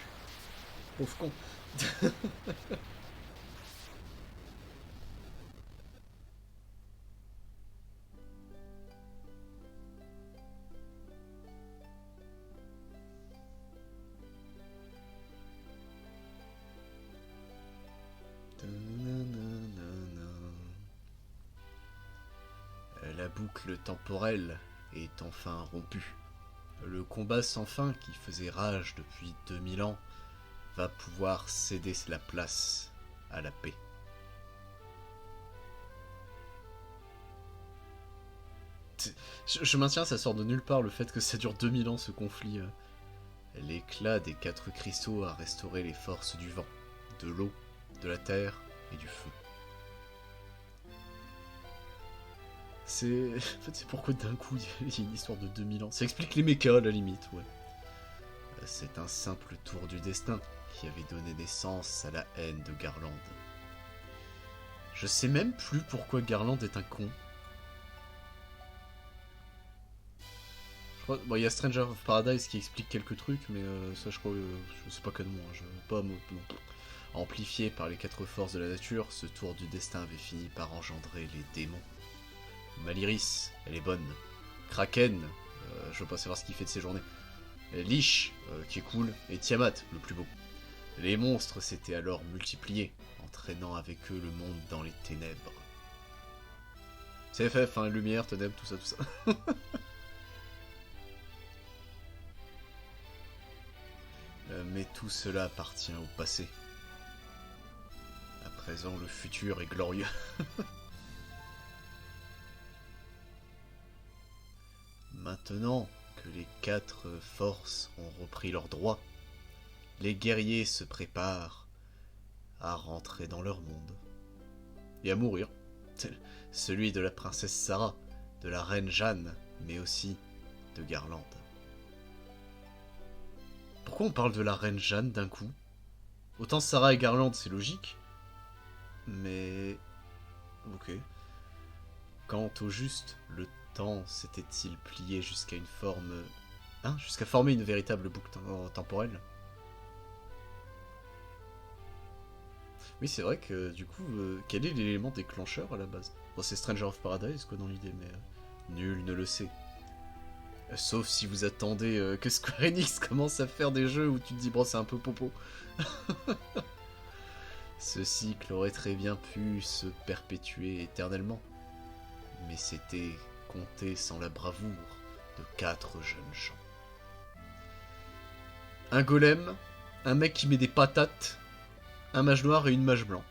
Pauvre con. La boucle temporelle est enfin rompue. Le combat sans fin qui faisait rage depuis 2000 ans va pouvoir céder la place à la paix. Je maintiens, ça sort de nulle part le fait que ça dure 2000 ans ce conflit. L'éclat des 4 cristaux a restauré les forces du vent, de l'eau, de la terre et du feu. En fait, c'est pourquoi d'un coup il y a une histoire de 2000 ans. Ça explique les mechas à la limite, ouais. C'est un simple tour du destin qui avait donné naissance à la haine de Garland. Je sais même plus pourquoi Garland est un con. Bon, il y a Stranger of Paradise qui explique quelques trucs, mais ça je crois, je sais pas que de moi, pas moi. Amplifié par les 4 forces de la nature, ce tour du destin avait fini par engendrer les démons. Maliris, elle est bonne. Kraken, je veux pas savoir ce qu'il fait de ses journées. Lich, qui est cool, et Tiamat, le plus beau. Les monstres s'étaient alors multipliés, entraînant avec eux le monde dans les ténèbres. CFF, hein, lumière, ténèbres, tout ça. Mais tout cela appartient au passé. À présent, le futur est glorieux. Maintenant que les 4 forces ont repris leurs droits, les guerriers se préparent à rentrer dans leur monde. Et à mourir. Celui de la princesse Sarah, de la reine Jeanne, mais aussi de Garland. Pourquoi on parle de la reine Jeanne d'un coup? Autant Sarah et Garland, c'est logique. Mais... ok. Quant au juste, le temps s'était-il plié jusqu'à une forme... hein, jusqu'à former une véritable boucle temporelle? Oui, c'est vrai que, du coup, quel est l'élément déclencheur à la base? Bon, c'est Stranger of Paradise, quoi, dans l'idée, mais... nul ne le sait. Sauf si vous attendez que Square Enix commence à faire des jeux où tu te dis, bon, c'est un peu popo. Ce cycle aurait très bien pu se perpétuer éternellement. Mais c'était compté sans la bravoure de 4 jeunes gens. Un golem, un mec qui met des patates, un mage noir et une mage blanc.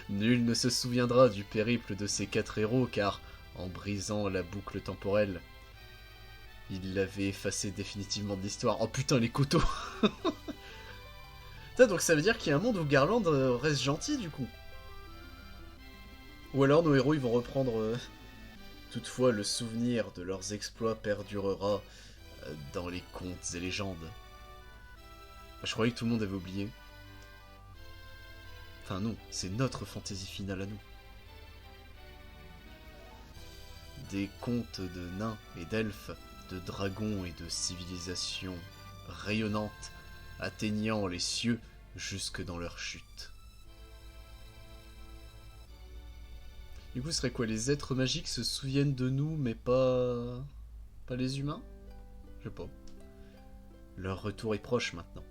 Nul ne se souviendra du périple de ces 4 héros car, en brisant la boucle temporelle, il l'avait effacé définitivement de l'histoire. Oh putain, les coteaux. Donc ça veut dire qu'il y a un monde où Garland reste gentil du coup. Ou alors nos héros ils vont reprendre... Toutefois, le souvenir de leurs exploits perdurera dans les contes et légendes. Je croyais que tout le monde avait oublié. Enfin non, c'est notre fantaisie finale à nous. Des contes de nains et d'elfes, de dragons et de civilisations rayonnantes, atteignant les cieux jusque dans leur chute. Du coup, ce serait quoi? Les êtres magiques se souviennent de nous, mais pas les humains? Je sais pas. Leur retour est proche maintenant.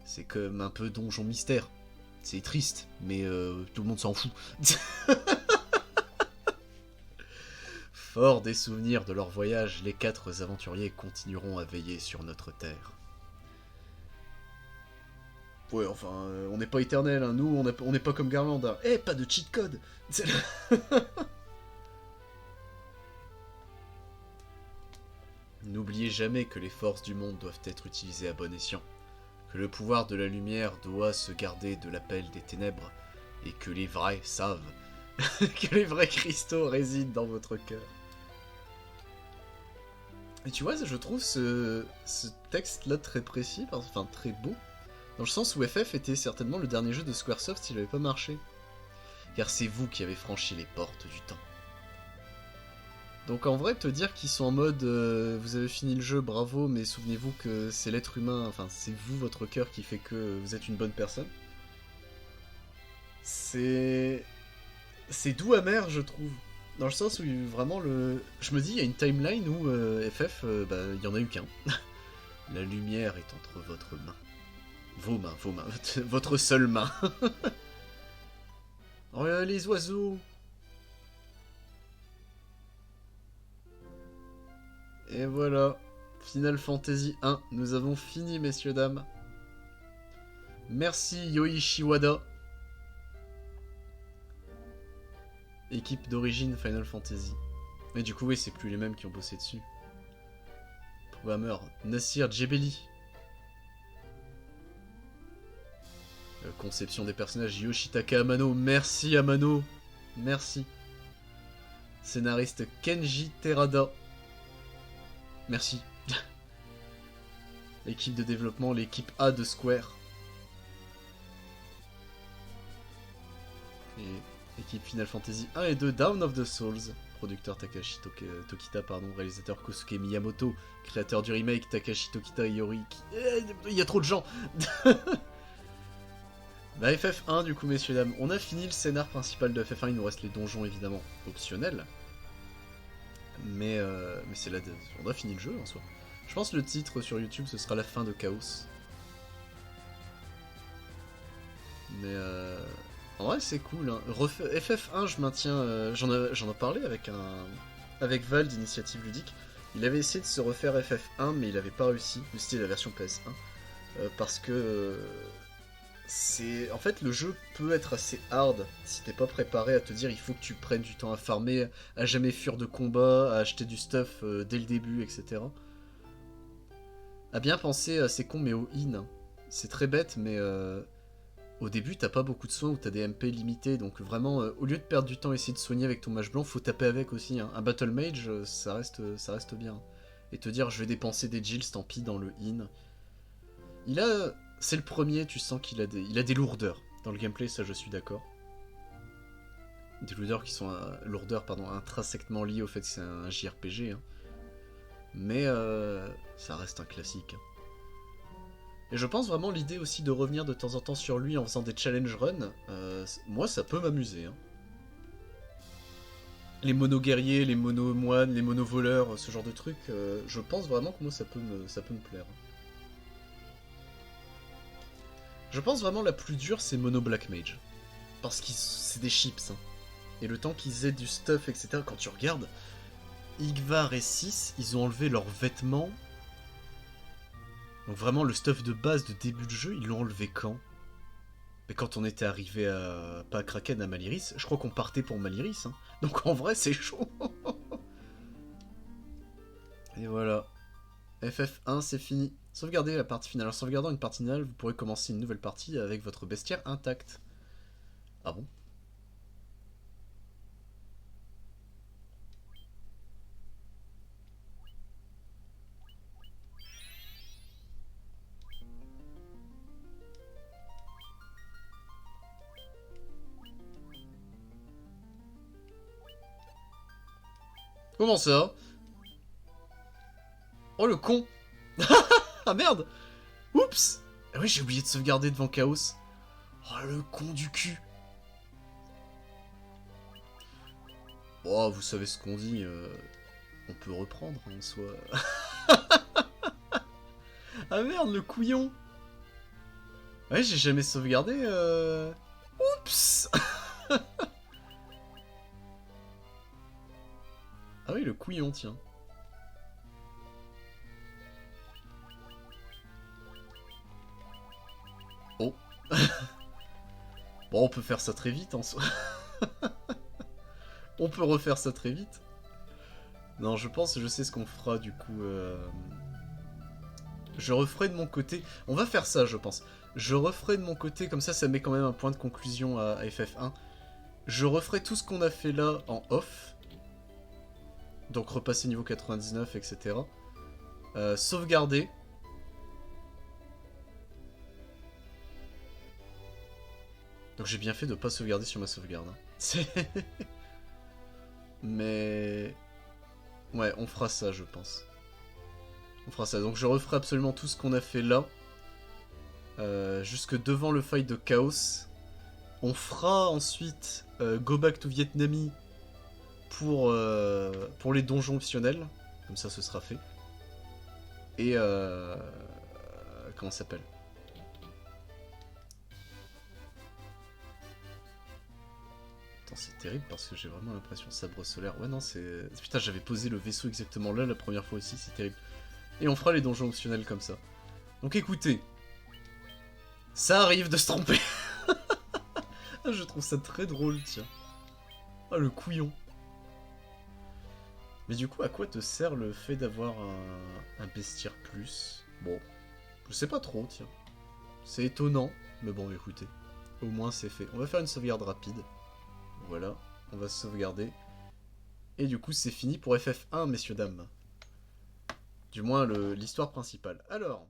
C'est comme un peu Donjon Mystère. C'est triste, mais tout le monde s'en fout. Forts des souvenirs de leur voyage, les 4 aventuriers continueront à veiller sur notre terre. Ouais, enfin, on n'est pas éternel, hein. Nous, on n'est pas comme Garland. Hein. Eh, pas de cheat code. N'oubliez jamais que les forces du monde doivent être utilisées à bon escient, que le pouvoir de la lumière doit se garder de l'appel des ténèbres, et que les vrais savent que les vrais cristaux résident dans votre cœur. Et tu vois, je trouve ce texte-là très précis, enfin très beau, dans le sens où FF était certainement le dernier jeu de Squaresoft s'il n'avait pas marché. Car c'est vous qui avez franchi les portes du temps. Donc en vrai, te dire qu'ils sont en mode vous avez fini le jeu, bravo, mais souvenez-vous que c'est l'être humain, enfin c'est vous, votre cœur qui fait que vous êtes une bonne personne. C'est doux amer, je trouve. Dans le sens où vraiment je me dis, il y a une timeline où FF, il y en a eu qu'un. La lumière est entre votre main. Vos mains, votre seule main. Oh là, les oiseaux. Et voilà, Final Fantasy 1, nous avons fini, messieurs, dames. Merci Yoichi Wada. Équipe d'origine Final Fantasy. Mais du coup, oui, c'est plus les mêmes qui ont bossé dessus. Programmeur Nassir Djebeli. Conception des personnages Yoshitaka Amano. Merci Amano. Merci. Scénariste Kenji Terada. Merci. Équipe de développement, l'équipe A de Square. Et équipe Final Fantasy 1 et 2, Dawn of the Souls. Producteur Takashi Tokita, pardon. Réalisateur Kosuke Miyamoto. Créateur du remake Takashi Tokita et Yoriki. Il y a trop de gens. Bah FF1 du coup, messieurs dames. On a fini le scénar principal de FF1. Il nous reste les donjons évidemment optionnels. Mais c'est là, on a fini le jeu en soi. Je pense que le titre sur YouTube ce sera la fin de Chaos. Mais en vrai c'est cool. Hein. FF1 je maintiens. J'en ai parlé avec Val d'Initiative Ludique. Il avait essayé de se refaire FF1 mais il avait pas réussi. C'était la version PS1 parce que en fait le jeu peut être assez hard si t'es pas préparé à te dire il faut que tu prennes du temps à farmer, à jamais fuir de combat, à acheter du stuff dès le début, etc. À bien penser, c'est con mais au in, c'est très bête mais au début t'as pas beaucoup de soins ou t'as des MP limités donc vraiment au lieu de perdre du temps à essayer de soigner avec ton mage blanc, faut taper avec aussi. Hein. Un battle mage ça reste bien. Et te dire je vais dépenser des gills tant pis dans le in. C'est le premier, tu sens qu'il a des lourdeurs dans le gameplay, ça je suis d'accord. Des lourdeurs qui sont intrinsèquement liées au fait que c'est un JRPG. Hein. Mais ça reste un classique. Et je pense vraiment l'idée aussi de revenir de temps en temps sur lui en faisant des challenge runs, moi ça peut m'amuser. Hein. Les mono-guerriers, les mono-moines, les mono-voleurs, ce genre de trucs, je pense vraiment que moi ça peut me plaire. Je pense vraiment la plus dure c'est Mono Black Mage. Parce que c'est des chips. Hein. Et le temps qu'ils aient du stuff, etc. Quand tu regardes, Yggvar et 6, ils ont enlevé leurs vêtements. Donc vraiment le stuff de base de début de jeu, ils l'ont enlevé quand? Mais quand on était arrivé à... pas à Kraken, à Maliris, je crois qu'on partait pour Maliris. Hein. Donc en vrai c'est chaud. Et voilà. FF1 c'est fini. Sauvegardez la partie finale. En sauvegardant une partie finale, vous pourrez commencer une nouvelle partie avec votre bestiaire intact. Ah bon? Comment ça? Oh le con. Ah merde. Oups. Ah oui, j'ai oublié de sauvegarder devant Chaos. Oh le con du cul. Oh, vous savez ce qu'on dit, on peut reprendre en soi. Ah merde, le couillon. Ouais, j'ai jamais sauvegardé. Oups. Ah oui, le couillon, tiens. Oh. Bon, on peut faire ça très vite en soi. On peut refaire ça très vite. Non, je sais ce qu'on fera du coup. Je referai de mon côté. On va faire ça, je pense. Je referai de mon côté, comme ça met quand même un point de conclusion à FF1. Je referai tout ce qu'on a fait là en off. Donc repasser niveau 99, etc. Sauvegarder. Donc j'ai bien fait de pas sauvegarder sur ma sauvegarde. Hein. Mais... Ouais, on fera ça, je pense. On fera ça. Donc je referai absolument tout ce qu'on a fait là. Jusque devant le fight de Chaos. On fera ensuite Go Back to Vietnamie pour les donjons optionnels. Comme ça, ce sera fait. Et... comment ça s'appelle? Attends, c'est terrible parce que j'ai vraiment l'impression sabre solaire. Ouais, non, c'est... Putain, j'avais posé le vaisseau exactement là la première fois aussi, c'est terrible. Et on fera les donjons optionnels comme ça. Donc écoutez, ça arrive de se tromper. Je trouve ça très drôle, tiens. Ah, le couillon. Mais du coup, à quoi te sert le fait d'avoir un bestiaire plus? Bon, je sais pas trop, tiens. C'est étonnant, mais bon, écoutez. Au moins, c'est fait. On va faire une sauvegarde rapide. Voilà, on va sauvegarder. Et du coup, c'est fini pour FF1, messieurs, dames. Du moins, l'histoire principale. Alors...